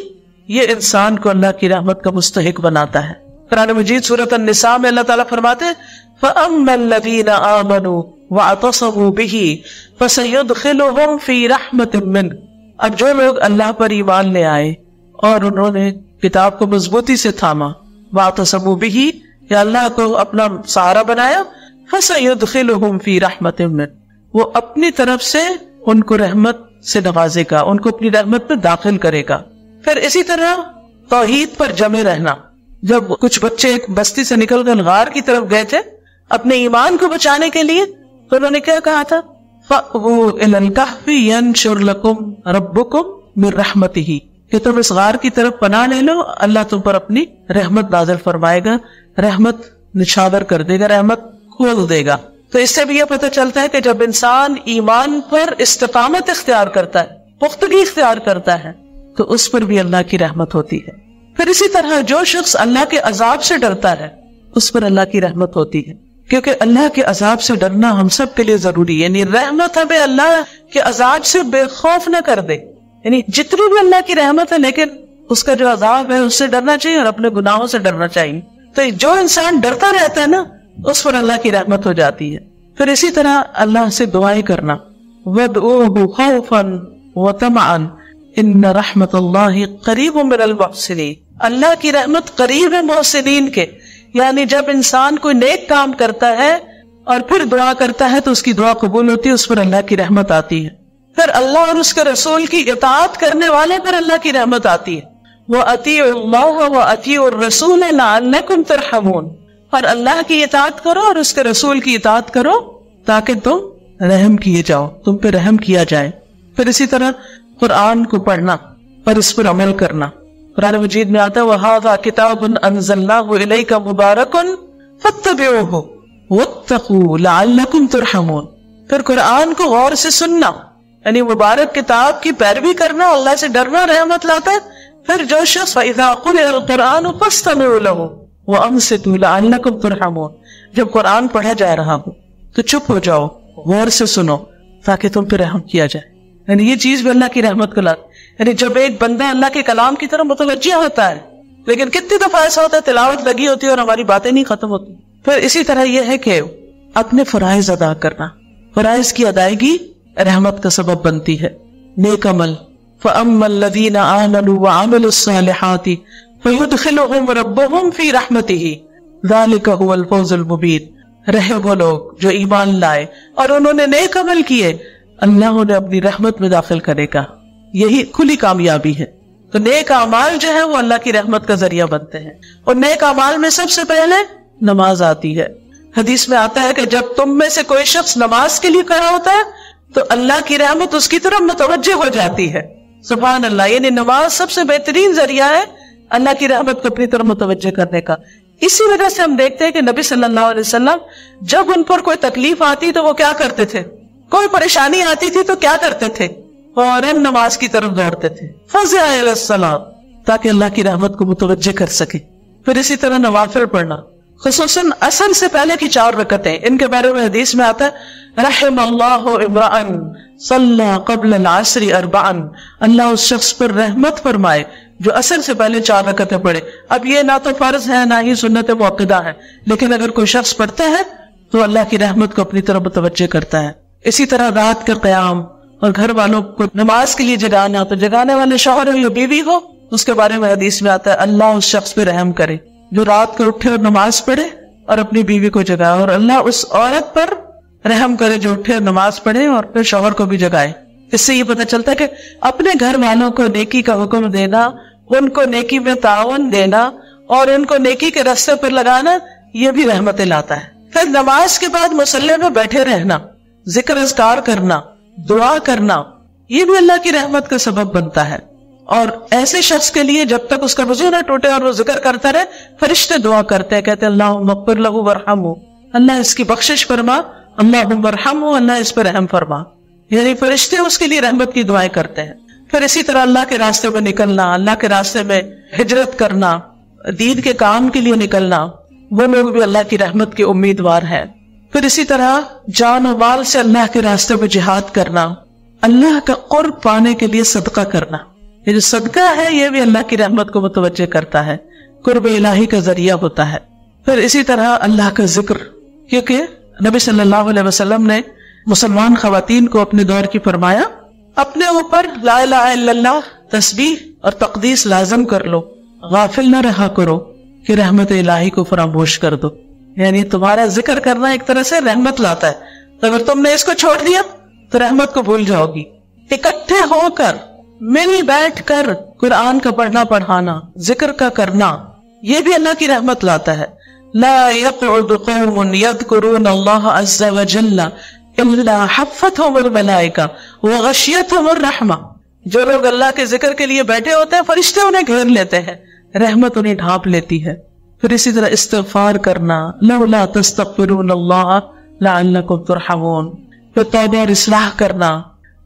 یہ انسان کو اللہ کی رحمت کا مستحق بناتا ہے. قرآن مجید سورۃ النساء میں اللہ تعالیٰ فرماتے فَأَمَّا الَّذِينَ آمَنُوا وَاعْتَصَمُوا بِهِ فَسَيُدْخِلُهُمْ فِي رَحْمَةٍ مِّنْهُ. اب جو لوگ اللہ پر ایمان لے آئے اور انہوں نے کتاب کو مضبوطی سے تھاما، وَاعْتَصَمُوا بِهِ، یا اللہ کو اپنا سہارا بنایا، فَسَيُدْخِلُهُمْ فِي رَحْمَةٍ مِّنْهُ، وہ اپنی طرف سے ان کو رحمت سے نوازے گا، ان کو اپنی رحمت میں داخل کرے گا. پھر اسی طرح توحید پر جمے رہنا. جب کچھ بچے ایک بستی سے نکل کر غار کی طرف گئے تھے اپنے ایمان کو بچانے کے لیے، تو انہوں نے کیا کہا تھا؟ فَأْوُوا إِلَى الْكَهْفِ يَنْشُرْ لَكُمْ رَبُّكُمْ مِنْ رَحْمَتِهِ، کہ تم اس غار کی طرف پناہ لے لو، اللہ تم پر اپنی رحمت نازل فرمائے گا، رحمت نچھاور کر دے گا، رحمت کھول دے گا. تو اس سے بھی یہ پتہ چلتا ہے کہ جب انسان ایمان پر استقامت اختیار کرتا ہے، پختگی اختیار کرتا ہے، تو اس پر بھی اللہ کی رحمت ہوتی ہے. پھر اسی طرح جو شخص اللہ کے عذاب سے ڈرتا ہے اس پر اللہ کی رحمت ہوتی ہے، کیونکہ اللہ کے عذاب سے ڈرنا ہم سب کے لیے ضروری ہے. یعنی رحمت ہمیں اللہ کے عذاب سے بے خوف نہ کر دے. یعنی جتنی بھی اللہ کی رحمت ہے لیکن اس کا جو عذاب ہے اس سے ڈرنا چاہیے اور اپنے گناہوں سے ڈرنا چاہیے. تو جو انسان ڈرتا رہتا ہے نا اس پر اللہ کی رحمت ہو جاتی ہے. پھر اسی طرح اللہ سے دعائیں کرنا، وَادْعُوهُ خَوْفًا وَطَمَعًا إِنَّ رَحْمَةَ اللَّهِ قَرِيبٌ مِنَ الْمُحْسِنِينَ. اللہ کی رحمت قریب ہے محسنین کے. یعنی جب انسان کوئی نیک کام کرتا ہے اور پھر دعا کرتا ہے تو اس کی دعا قبول ہوتی ہے، اس پر اللہ کی رحمت آتی ہے. پھر اللہ اور اس کے رسول کی اطاعت کرنے والے پر اللہ کی رحمت آتی ہے. وَأَطِيعُوا اللَّهَ وَأَطِيعُوا الرَّسُولَ لَعَلَّكُمْ تُرْحَمُونَ. اور اللہ کی اطاعت کرو اور اس کے رسول کی اطاعت کرو تاکہ تم رحم کیے جاؤ، تم پہ رحم کیا جائے. پھر اسی طرح قرآن کو پڑھنا اور اس پر عمل کرنا. قرآن مجید میں آتا ہے وَهَذَا كِتَابٌ أَنزَلْنَاهُ إِلَيْكَ مُبَارَكٌ فَاتَّبِعُوهُ وَاتَّقُوا لَعَلَّكُمْ تُرْحَمُونَ. پھر قرآن کو غور سے سننا، یعنی مبارک کتاب کی پیروی کرنا، اللہ سے ڈرنا رحمت لاتا ہے. پھر جو شخص فَإِذَا قُرِئَ الْقُرْآنُ فَاسْتَمِعُوا لَهُ وَأَنصِتُوا لَعَلَّكُمْ تُرْحَمُونَ. جب قرآن پڑھا جا رہا ہو تو چپ ہو جاؤ، غور سے سنو تاکہ تم پہ رحم کیا جائے. یعنی یہ چیز بھی اللہ کی رحمت کو لاتی. یعنی جب ایک بندہ اللہ کے کلام کی طرف متوجہ ہوتا ہے، لیکن کتنی دفعہ ایسا ہوتا ہے تلاوت لگی ہوتی ہے اور ہماری باتیں نہیں ختم ہوتی. پھر اسی طرح یہ ہے کہ اپنے فرائض ادا کرنا. فرائض کی ادائیگی رحمت کا سبب بنتی ہے. نیک عمل فَأَمَّا الَّذِينَ آمَنُوا وَعَمِلُوا الصَّالِحَاتِ فَيُدْخِلُهُمْ رَبُّهُمْ فِي رَحْمَتِهِ ذَلِكَ هُوَ الْفَوْزُ الْمُبِينُ. رہے وہ لوگ جو ایمان لائے اور انہوں نے نیک عمل کیے، اللہ انہیں اپنی رحمت میں داخل کرے گا. یہی کھلی کامیابی ہے. تو نیک اعمال جو ہے وہ اللہ کی رحمت کا ذریعہ بنتے ہیں. اور نیک اعمال میں سب سے پہلے نماز آتی ہے. حدیث میں آتا ہے کہ جب تم میں سے کوئی شخص نماز کے لیے کھڑا ہوتا ہے تو اللہ کی رحمت اس کی طرف متوجہ ہو جاتی ہے. سبحان اللہ. یعنی نماز سب سے بہترین ذریعہ ہے اللہ کی رحمت کو اپنی طرف متوجہ کرنے کا. اسی وجہ سے ہم دیکھتے ہیں کہ نبی صلی اللہ علیہ وسلم جب ان پر کوئی تکلیف آتی تو وہ کیا کرتے تھے، کوئی پریشانی آتی تھی تو کیا کرتے تھے، فوراً نماز کی طرف دوڑتے تھے، فزع الی الصلاۃ، تاکہ اللہ کی رحمت کو متوجہ کر سکے. پھر اسی طرح نوافل پڑھنا، خصوصاً عصر سے پہلے کی 4 رکعتیں. ان کے بارے میں حدیث میں آتا ہے رحم اللہ امرأ صلی قبل العصر 4. اللہ اس شخص پر رحمت فرمائے جو عصر سے پہلے 4 رکعتیں پڑھے. اب یہ نہ تو فرض ہے نہ ہی سنت مؤکدہ ہے، لیکن اگر کوئی شخص پڑھتا ہے تو اللہ کی رحمت کو اپنی طرف متوجہ کرتا ہے. اسی طرح رات کا قیام اور گھر والوں کو نماز کے لیے جگانا، تو جگانے والے شوہر ہو یا بیوی ہو، اس کے بارے میں حدیث میں آتا ہے اللہ اس شخص پہ رحم کرے جو رات کو اٹھے اور نماز پڑھے اور اپنی بیوی کو جگائے، اور اللہ اس عورت پر رحم کرے جو اٹھے اور نماز پڑھے اور پھر شوہر کو بھی جگائے. اس سے یہ پتہ چلتا ہے کہ اپنے گھر والوں کو نیکی کا حکم دینا، ان کو نیکی میں تعاون دینا اور ان کو نیکی کے راستے پر لگانا، یہ بھی رحمتیں لاتا ہے. پھر نماز کے بعد مصلی میں بیٹھے رہنا، ذکر اذکار کرنا، دعا کرنا، یہ بھی اللہ کی رحمت کا سبب بنتا ہے. اور ایسے شخص کے لیے جب تک اس کا وضو نہ ٹوٹے اور وہ ذکر کرتا رہے، فرشتے دعا کرتے ہیں، کہتے ہیں اللہم اغفر لہ وارحمہ، اللہ اس کی بخشش فرما، اللہم ارحمہ، اللہ اس پر رحم فرما. یعنی فرشتے اس کے لیے رحمت کی دعائیں کرتے ہیں. پھر اسی طرح اللہ کے راستے میں نکلنا، اللہ کے راستے میں ہجرت کرنا، دین کے کام کے لیے نکلنا، وہ لوگ بھی اللہ کی رحمت کے امیدوار ہیں. پھر اسی طرح جان و مال سے اللہ کے راستے میں جہاد کرنا، اللہ کا قرب پانے کے لیے صدقہ کرنا. یہ جو صدقہ ہے یہ بھی اللہ کی رحمت کو متوجہ کرتا ہے، قرب الہی کا ذریعہ ہوتا ہے. پھر اسی طرح اللہ کا ذکر، کیونکہ نبی صلی اللہ علیہ وسلم نے مسلمان خواتین کو اپنے دور کی فرمایا اپنے اوپر لا الہ الا اللہ تسبیح اور تقدیس لازم کر لو، غافل نہ رہا کرو کہ رحمت الہی کو فراموش کر دو. یعنی تمہارا ذکر کرنا ایک طرح سے رحمت لاتا ہے، تو اگر تم نے اس کو چھوڑ دیا تو رحمت کو بھول جاؤ گی. اکٹھے ہو کر مل بیٹھ کر قرآن کا پڑھنا پڑھانا، ذکر کا کرنا، یہ بھی اللہ کی رحمت لاتا ہے. لا يقعد قوم يذكرون الله عز وجل الا حفتهم الملائکہ وغشیتهم الرحمہ. جو لوگ اللہ کے ذکر کے لیے بیٹھے ہوتے ہیں فرشتے انہیں گھیر لیتے ہیں، رحمت انہیں ڈھانپ لیتی ہے. پھر اسی طرح استغفار کرنا، لولا تستغفرون اللہ لعلکم ترحمون. پھر توبہ اور اصلاح کرنا،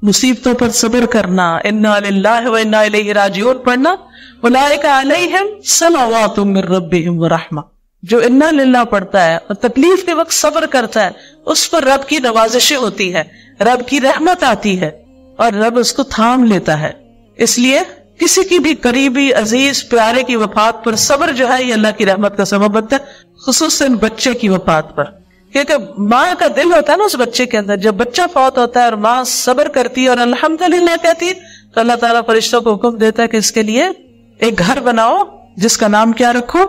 مصیبتوں پر صبر کرنا، انا للہ و انا الیہ راجعون پڑھنا. اولئک علیہم صلوات من ربہم ورحمہ. جو انا للہ پڑھتا ہے اور تکلیف کے وقت صبر کرتا ہے اس پر رب کی نوازشیں ہوتی ہے، رب کی رحمت آتی ہے اور رب اس کو تھام لیتا ہے. اس لیے کسی کی بھی قریبی عزیز پیارے کی وفات پر صبر جو ہے یہ اللہ کی رحمت کا سبب بنتا ہے، خصوصاً بچے کی وفات پر. کیونکہ ماں کا دل ہوتا ہے نا اس بچے کے اندر، جب بچہ فوت ہوتا ہے اور ماں صبر کرتی ہے اور الحمدللہ کہتی ہے تو اللہ تعالیٰ فرشتوں کو حکم دیتا ہے کہ اس کے لیے ایک گھر بناؤ جس کا نام کیا رکھو؟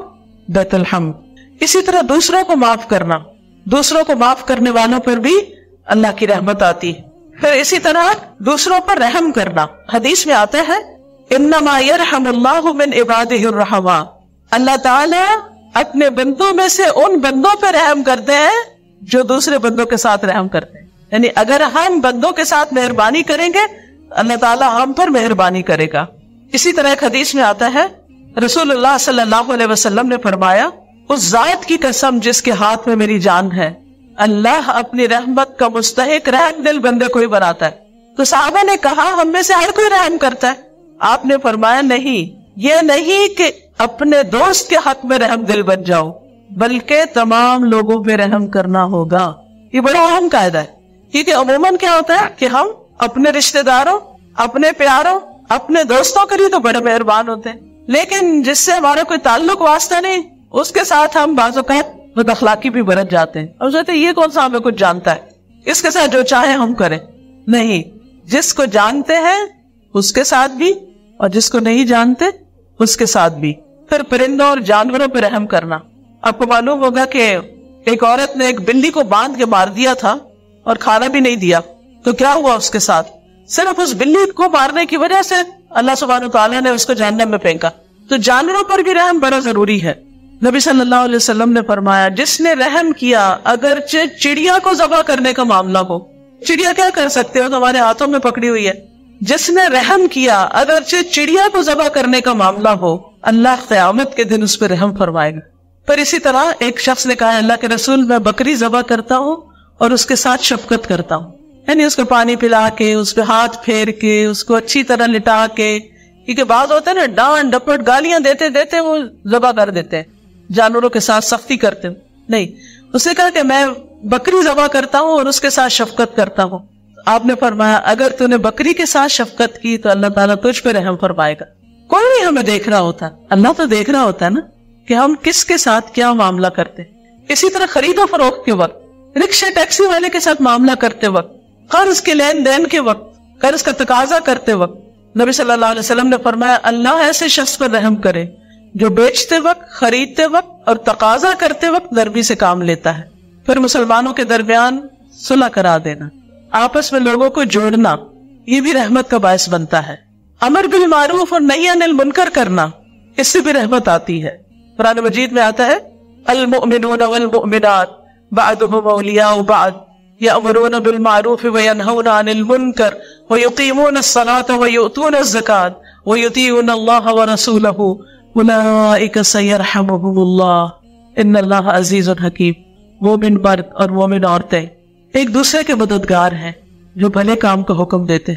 بیت الحمد. اسی طرح دوسروں کو معاف کرنا، دوسروں کو معاف کرنے والوں پر بھی اللہ کی رحمت آتی ہے. پھر اسی طرح دوسروں پر رحم کرنا. حدیث میں آتا ہے انما یرحم اللہ من عبادہ الرحماء. اللہ تعالیٰ اپنے بندوں میں سے ان بندوں پہ رحم کرتے ہیں جو دوسرے بندوں کے ساتھ رحم کرتے ہیں. یعنی اگر ہم بندوں کے ساتھ مہربانی کریں گے اللہ تعالیٰ ہم پر مہربانی کرے گا. اسی طرح ایک حدیث میں آتا ہے رسول اللہ صلی اللہ علیہ وسلم نے فرمایا اس ذات کی قسم جس کے ہاتھ میں میری جان ہے، اللہ اپنی رحمت کا مستحق رحم دل بندے کو ہی بناتا ہے. تو صحابہ نے کہا ہم میں سے ہر کوئی رحم کرتا ہے. آپ نے فرمایا نہیں، یہ نہیں کہ اپنے دوست کے حق میں رحم دل بن جاؤ بلکہ تمام لوگوں پہ رحم کرنا ہوگا. یہ بڑا اہم قاعدہ ہے کیونکہ عموماً کیا ہوتا ہے کہ ہم اپنے رشتہ داروں، اپنے پیاروں، اپنے دوستوں کے لیے تو بڑے مہربان ہوتے ہیں، لیکن جس سے ہمارا کوئی تعلق واسطہ نہیں اس کے ساتھ ہم بعض اوقات بد اخلاقی بھی برت جاتے ہیں اور سوچتے ہیں یہ کون سا ہمیں کچھ جانتا ہے، اس کے ساتھ جو چاہے ہم کریں. نہیں، جس کو جانتے ہیں اس کے ساتھ بھی اور جس کو نہیں جانتے اس کے ساتھ بھی. پھر پرندوں اور جانوروں پہ رحم کرنا. آپ کو معلوم ہوگا کہ ایک عورت نے ایک بلی کو باندھ کے مار دیا تھا اور کھانا بھی نہیں دیا، تو کیا ہوا اس کے ساتھ؟ صرف اس بلی کو مارنے کی وجہ سے اللہ سبحانہ وتعالیٰ نے اس کو جہنم میں پھینکا. تو جانوروں پر بھی رحم بڑا ضروری ہے. نبی صلی اللہ علیہ وسلم نے فرمایا جس نے رحم کیا اگرچہ چڑیا کو ذبح کرنے کا معاملہ ہو، چڑیا کیا کر سکتے ہو، تمہارے ہاتھوں میں پکڑی ہوئی ہے، جس نے رحم کیا اگرچہ چڑیا کو ذبح کرنے کا معاملہ ہو اللہ قیامت کے دن اس پہ رحم فرمائے گا. پھر اسی طرح ایک شخص نے کہا اللہ کے رسول میں بکری ذبح کرتا ہوں اور اس کے ساتھ شفقت کرتا ہوں، یعنی اس کو پانی پلا کے، اس پہ ہاتھ پھیر کے، اس کو اچھی طرح لٹا کے، کیونکہ بعض ہوتے ہیں نا ڈانٹ ڈپٹ گالیاں دیتے دیتے وہ ذبح کر دیتے ہیں، جانوروں کے ساتھ سختی کرتے ہیں. نہیں، اس نے کہا کہ میں بکری ذبح کرتا ہوں اور اس کے ساتھ شفقت کرتا ہوں. آپ نے فرمایا اگر تو نے بکری کے ساتھ شفقت کی تو اللہ تعالیٰ تجھ پہ رحم فرمائے گا. کوئی نہیں ہمیں دیکھ رہا ہوتا، اللہ تو دیکھ رہا ہوتا ہے نا کہ ہم کس کے ساتھ کیا معاملہ کرتے. اسی طرح خرید و فروخت کے وقت، رکشے ٹیکسی والے کے ساتھ معاملہ کرتے وقت، قرض کے لین دین کے وقت، قرض کا تقاضا کرتے وقت، نبی صلی اللہ علیہ وسلم نے فرمایا اللہ ایسے شخص پر رحم کرے جو بیچتے وقت، خریدتے وقت اور تقاضا کرتے وقت نرمی سے کام لیتا ہے. پھر مسلمانوں کے درمیان صلح کرا دینا، آپس میں لوگوں کو جوڑنا، یہ بھی رحمت کا باعث بنتا ہے. امر بالمعروف اور نہی عن المنکر کرنا، اس سے بھی رحمت آتی ہے. قرآن مجید میں آتا ہے المؤمنون والمؤمنات بعضهم اولیاء بعض یأمرون بالمعروف وینہون عن المنکر ویقیمون الصلاة ویؤتون الزکاة ویطیعون اللہ ورسولہ اولئک سیرحمهم اللہ ان اللہ عزیز حکیم. مومن مرد اور مومن عورتیں ایک دوسرے کے مددگار ہیں جو بھلے کام کا حکم دیتے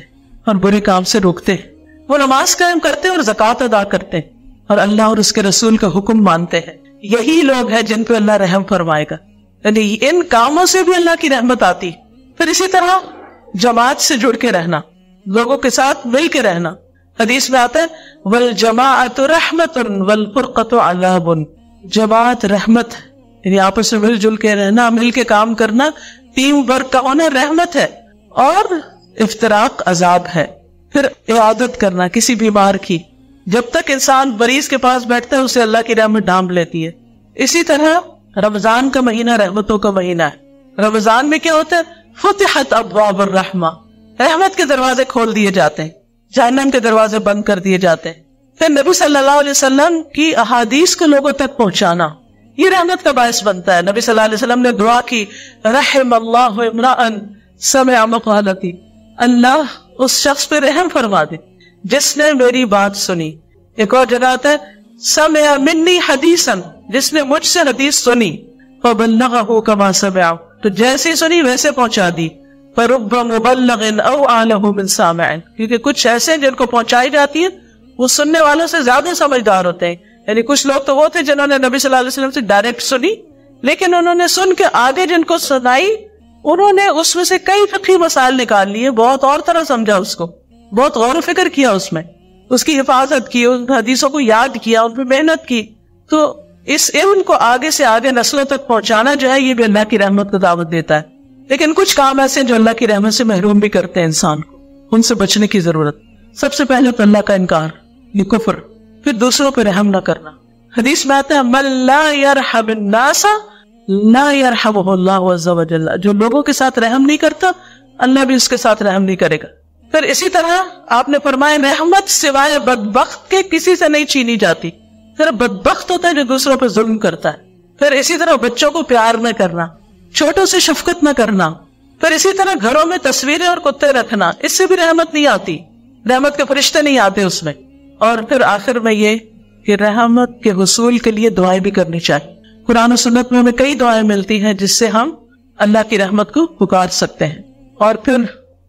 اور برے کام سے روکتے. وہ نماز قائم کرتے اور زکوٰۃ ادا کرتے اور اللہ اور اس کے رسول کا حکم مانتے ہیں. یہی لوگ ہیں جن پہ اللہ رحم فرمائے گا. یعنی ان کاموں سے بھی اللہ کی رحمت آتی. پھر اسی طرح جماعت سے جڑ کے رہنا، لوگوں کے ساتھ مل کے رہنا. حدیث میں آتا ہے والجماعت رحمت والفرقۃ عذاب. جماعت رحمت، یعنی آپس میں مل جل کے رہنا، مل کے کام کرنا، ٹیم ورک کا ہونا رحمت ہے، اور افتراق عذاب ہے. پھر عیادت کرنا کسی بیمار کی، جب تک انسان مریض کے پاس بیٹھتا ہے اسے اللہ کی رحمت ڈھانپ لیتی ہے. اسی طرح رمضان کا مہینہ رحمتوں کا مہینہ ہے. رمضان میں کیا ہوتا ہے فتحت ابواب الرحمہ، رحمت کے دروازے کھول دیے جاتے ہیں. جہنم کے دروازے بند کر دیے جاتے ہیں۔ پھر نبی صلی اللہ علیہ وسلم کی احادیث کو لوگوں تک پہنچانا یہ رحمت کا باعث بنتا ہے۔ نبی صلی اللہ علیہ وسلم نے دعا کی، رحم اللہ امرأ سمع مقالتی، اللہ اس شخص پہ رحم فرما دے جس نے میری بات سنی۔ ایک اور جگہ آتا ہے سمع منی حدیثا، جس نے مجھ سے حدیث سنی، فبلغہ کما سمع، تو جیسی سنی ویسے پہنچا دی۔ فرب مبلغ او اعلم من سامع، کیونکہ کچھ ایسے جن کو پہنچائی جاتی ہے وہ سننے والوں سے زیادہ سمجھدار ہوتے ہیں۔ یعنی کچھ لوگ تو وہ تھے جنہوں نے نبی صلی اللہ علیہ وسلم سے ڈائریکٹ سنی، لیکن انہوں نے سن کے آگے جن کو سنائی انہوں نے اس میں سے کئی فقہی مسائل نکال لیے، بہت اور طرح سمجھا، اس کو بہت غور و فکر کیا، اس میں اس کی حفاظت کی، ان حدیثوں کو یاد کیا، ان پہ محنت کی۔ تو اس علم کو آگے سے آگے نسلوں تک پہنچانا جو ہے یہ بھی اللہ کی رحمت کو دعوت دیتا ہے۔ لیکن کچھ کام ایسے ہیں جو اللہ کی رحمت سے محروم بھی کرتے ہیں انسان کو، ان سے بچنے کی ضرورت۔ سب سے پہلے تو اللہ کا انکار، یہ کفر، پھر دوسروں پہ رحم نہ کرنا۔ حدیث میں آتا ہے من لا يرحم الناس لا يرحمه اللہ عز وجل، جو لوگوں کے ساتھ رحم نہیں کرتا اللہ بھی اس کے ساتھ رحم نہیں کرے گا۔ پھر اسی طرح آپ نے فرمایا رحمت سوائے بدبخت کے کسی سے نہیں چھینی جاتی، صرف بدبخت ہوتا ہے جو دوسروں پہ ظلم کرتا ہے۔ پھر اسی طرح بچوں کو پیار نہ کرنا، چھوٹوں سے شفقت نہ کرنا۔ پھر اسی طرح گھروں میں تصویریں اور کتے رکھنا، اس سے بھی رحمت نہیں آتی، رحمت کے فرشتے نہیں آتے اس میں۔ اور پھر آخر میں یہ کہ رحمت کے حصول کے لیے دعائیں بھی کرنی چاہیے۔ قرآن و سنت میں ہمیں کئی دعائیں ملتی ہیں جس سے ہم اللہ کی رحمت کو پکار سکتے ہیں۔ اور پھر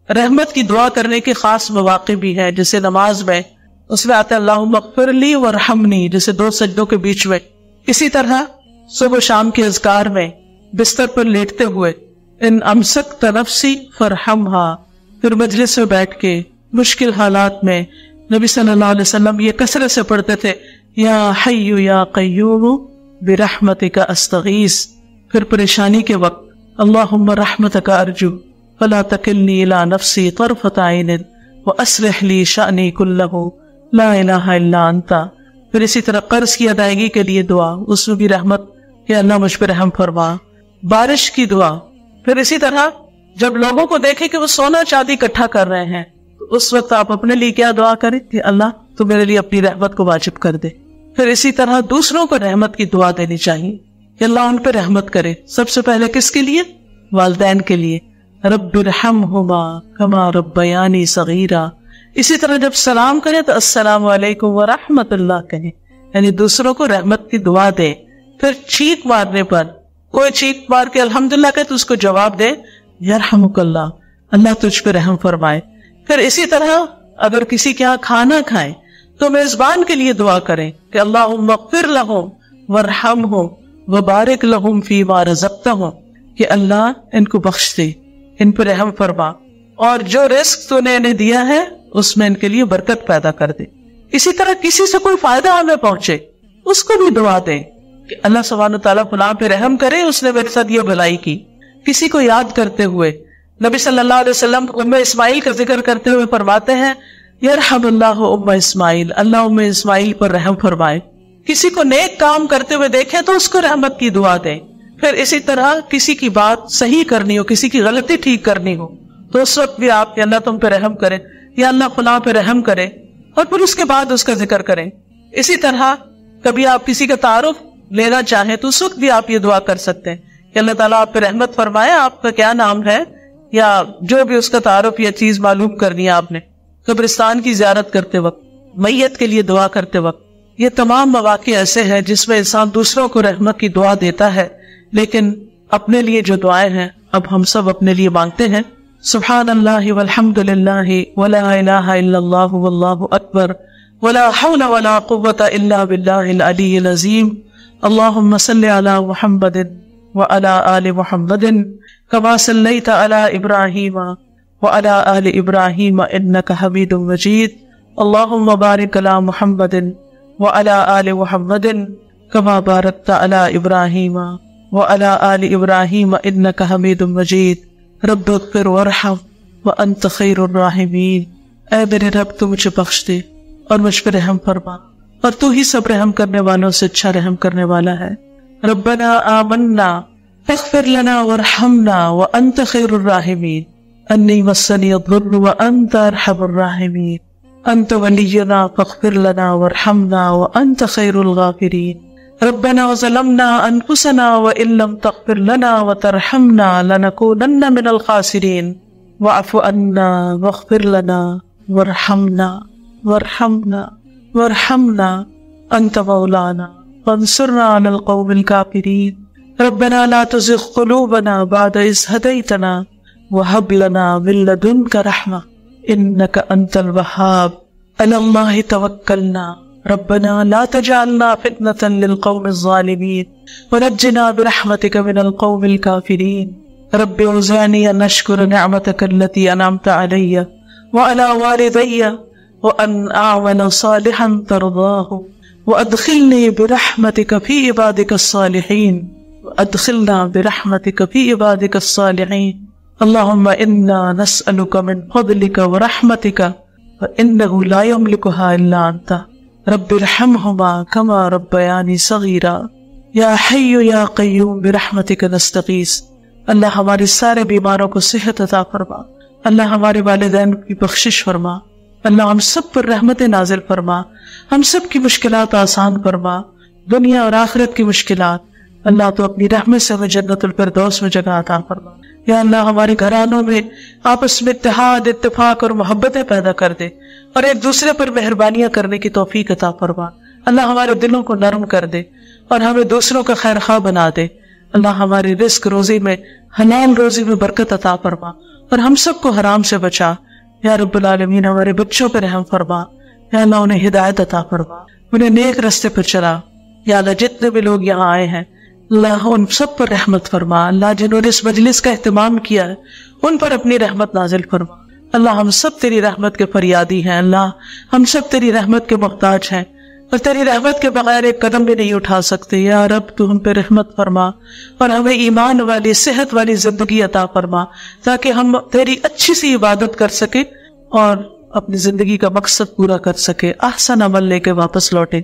رحمت کی دعا کرنے کے خاص مواقع بھی ہیں، جیسے نماز میں اس میں آتا ہے اللہم اغفر لی وارحمنی، جیسے دو سجدوں کے بیچ میں۔ اسی طرح صبح و شام کے اذکار میں بستر پر لیٹتے ہوئے ان امسکت نفسی فرحمہا، پھر مجلس میں بیٹھ کے مشکل حالات میں نبی صلی اللہ علیہ وسلم یہ کثرت سے پڑھتے تھے یا حی یا قیوم برحمتک استغیث۔ پھر پریشانی کے وقت اللہم رحمتک ارجو فلا تکلنی الی نفسی طرفۃ عین واصلح لی شأنی کلہ لا الہ الا انت۔ پھر اسی طرح قرض کی ادائیگی کے لیے دعا، اس میں بھی رحمت کہ اللہ مجھ پہ رحم فرما۔ بارش کی دعا، پھر اسی طرح جب لوگوں کو دیکھیں کہ وہ سونا چاندی اکٹھا کر رہے ہیں تو اس وقت آپ اپنے لیے کیا دعا کریں کہ اللہ تو میرے لیے اپنی رحمت کو واجب کر دے۔ پھر اسی طرح دوسروں کو رحمت کی دعا دینی چاہیے کہ اللہ ان پہ رحمت کرے۔ سب سے پہلے کس کے لیے؟ والدین کے لیے، رب ارحمہما کما ربیانی صغیرا۔ اسی طرح جب سلام کریں تو السلام علیکم ورحمت اللہ کہیں، یعنی دوسروں کو رحمت کی دعا دیں۔ پھر چیخ مارنے پر کوئی چیخ مار کے الحمدللہ کہے تو اس کو جواب دے یرحمک اللہ، اللہ تجھ پہ رحم فرمائے۔ پھر اسی طرح اگر کسی کے یہاں کھانا کھائیں تو میزبان کے لیے دعا کریں کہ اللہم اغفر لہم وارحمہم وبارک لہم فیما رزقتہم، کہ اللہ ان کو بخش دے، ان پر رحم فرما، اور جو رزق تو نے انہیں دیا ہے اس میں ان کے لیے برکت پیدا کر دے۔ اسی طرح کسی سے کوئی فائدہ ہمیں پہنچے اس کو بھی دعا دیں کہ اللہ سبحانہ تعالیٰ فلاں پہ رحم کرے، اس نے میرے ساتھ یہ بھلائی کی۔ کسی کو یاد کرتے ہوئے نبی صلی اللہ علیہ وسلم ام اسماعیل کا ذکر کرتے ہوئے فرماتے ہیں یرحم اللہ ام اسماعیل، اللہ ام اسماعیل پر رحم فرمائے۔ کسی کو نیک کام کرتے ہوئے دیکھیں تو اس کو رحمت کی دعا دیں۔ پھر اسی طرح کسی کی بات صحیح کرنی ہو، کسی کی غلطی ٹھیک کرنی ہو تو اس وقت بھی آپ یا اللہ تم پہ رحم کرے یا اللہ فلاں پہ رحم کرے، اور پھر اس کے بعد اس کا ذکر کریں۔ اسی طرح کبھی آپ کسی کا تعارف لینا چاہیں تو اس وقت بھی آپ یہ دعا کر سکتے ہیں کہ اللہ تعالیٰ آپ پہ رحمت فرمائے، آپ کا کیا نام ہے، یا جو بھی اس کا تعارف یا چیز معلوم کرنی ہے آپ نے۔ قبرستان کی زیارت کرتے وقت، میت کے لیے دعا کرتے وقت، یہ تمام مواقع ایسے ہیں جس میں انسان دوسروں کو رحمت کی دعا دیتا ہے، لیکن اپنے لیے جو دعائیں ہیں اب ہم سب اپنے لیے مانگتے ہیں۔ سبحان اللہ والحمد للہ ولا الہ الا اللہ واللہ اکبر ولا حول ولا قوة الا باللہ العلی العظیم۔ اللہم صل علی محمد وعلی آل محمد کما صلیت علی ابراہیم وعلی آل ابراہیم انک حمید مجید۔ اللہم بارک علی محمد وعلی آل محمد کما بارکت علی ابراہیم وعلی آل ابراہیم انک حمید مجید۔ رب اغفر وارحم وانت خیر الراحمین۔ اے میرے رب تو مجھے بخش دے اور مجھ پہ رحم فرما، اور تو ہی سب رحم کرنے والوں سے اچھا رحم کرنے والا ہے۔ ربنا آمنا اغفر لنا وارحمنا وانت خیر الراحمین، انی مسنی الضر وانت ارحم الراحمین۔ أنت ولينا فاغفر لنا وارحمنا وأنت خير الغافرين. ربنا وظلمنا أنفسنا وإن لم تغفر لنا وترحمنا لنكونن من الخاسرين واعف عنا واغفر لنا وارحمنا وارحمنا أنت مولانا فانصرنا على القوم الكافرين. ربنا لا تزغ قلوبنا بعد إذ هديتنا وهب لنا من لدنك رحمة إنك أنت الوهاب. على الله توكلنا ربنا لا تجعلنا فتنة للقوم الظالمين ونجنا برحمتك من القوم الكافرين. رب اوزعني أن أشكر نعمتك التي أنعمت علي وعلى والدي وأن أعمل صالحا ترضاه وأدخلني برحمتك في عبادك الصالحين وأدخلنا برحمتك في عبادك الصالحين. اللهم إنا نسألك من فضلك ورحمتك فإنه لا يملكها إلا أنت. رب ارحمهما كما ربياني صغيرا. یا حی یا قیوم برحمتک نستغیث. اللہ ہمارے سارے بیماروں کو صحت عطا فرما. اللہ ہمارے والدین کی بخشش فرما. اللہ ہم سب پر رحمت نازل فرما. ہم سب کی مشکلات آسان فرما. دنیا اور آخرت کی مشکلات اللہ تو اپنی رحمت سے ہمیں جنت الفردوس میں جگہ عطا فرما. یا اللہ ہمارے گھرانوں میں آپس میں اتحاد اتفاق اور محبتیں پیدا کر دے اور ایک دوسرے پر مہربانیاں کرنے کی توفیق عطا فرما. اللہ ہمارے دلوں کو نرم کر دے اور ہمیں دوسروں کا خیر خواہ بنا دے. اللہ ہماری رزق روزی میں حلال روزی میں برکت عطا فرما اور ہم سب کو حرام سے بچا. یا رب العالمین ہمارے بچوں پہ رحم فرما. یا اللہ انہیں ہدایت عطا فرما, انہیں نیک رستے پر چلا. یا اللہ جتنے بھی لوگ یہاں آئے ہیں اللہ ان سب پر رحمت فرما. اللہ جنہوں نے اس مجلس کا اہتمام کیا ہے ان پر اپنی رحمت نازل فرما. اللہ ہم سب تیری رحمت کے فریادی ہیں. اللہ ہم سب تیری رحمت کے محتاج ہیں اور تیری رحمت کے بغیر ایک قدم بھی نہیں اٹھا سکتے. یا رب تو ہم پہ رحمت فرما اور ہمیں ایمان والی صحت والی زندگی عطا فرما تاکہ ہم تیری اچھی سی عبادت کر سکے اور اپنی زندگی کا مقصد پورا کر سکے, احسن عمل لے کے واپس لوٹے.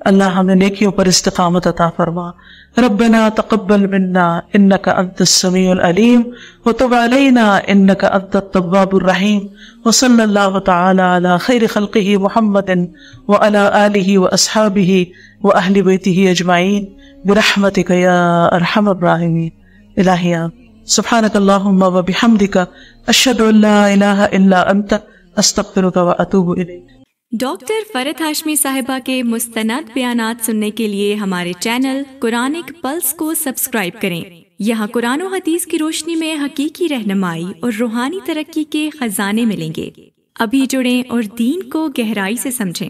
اللہ ہمیں نیکیوں پر استقامت عطا فرما. ربنا تقبل منا انك انت السميع العليم وتب علينا انك انت التواب الرحيم. وصلى الله تعالى على خير خلقه محمد وعلى آله واصحابه واهل بيته اجمعين برحمتك يا ارحم الراحمين. الہی سبحانك اللهم وبحمدك اشهد ان لا اله الا انت استغفرك واتوب الیک. ڈاکٹر فرحت ہاشمی صاحبہ کے مستند بیانات سننے کے لیے ہمارے چینل قرآنک پلس کو سبسکرائب کریں. یہاں قرآن و حدیث کی روشنی میں حقیقی رہنمائی اور روحانی ترقی کے خزانے ملیں گے. ابھی جڑیں اور دین کو گہرائی سے سمجھیں.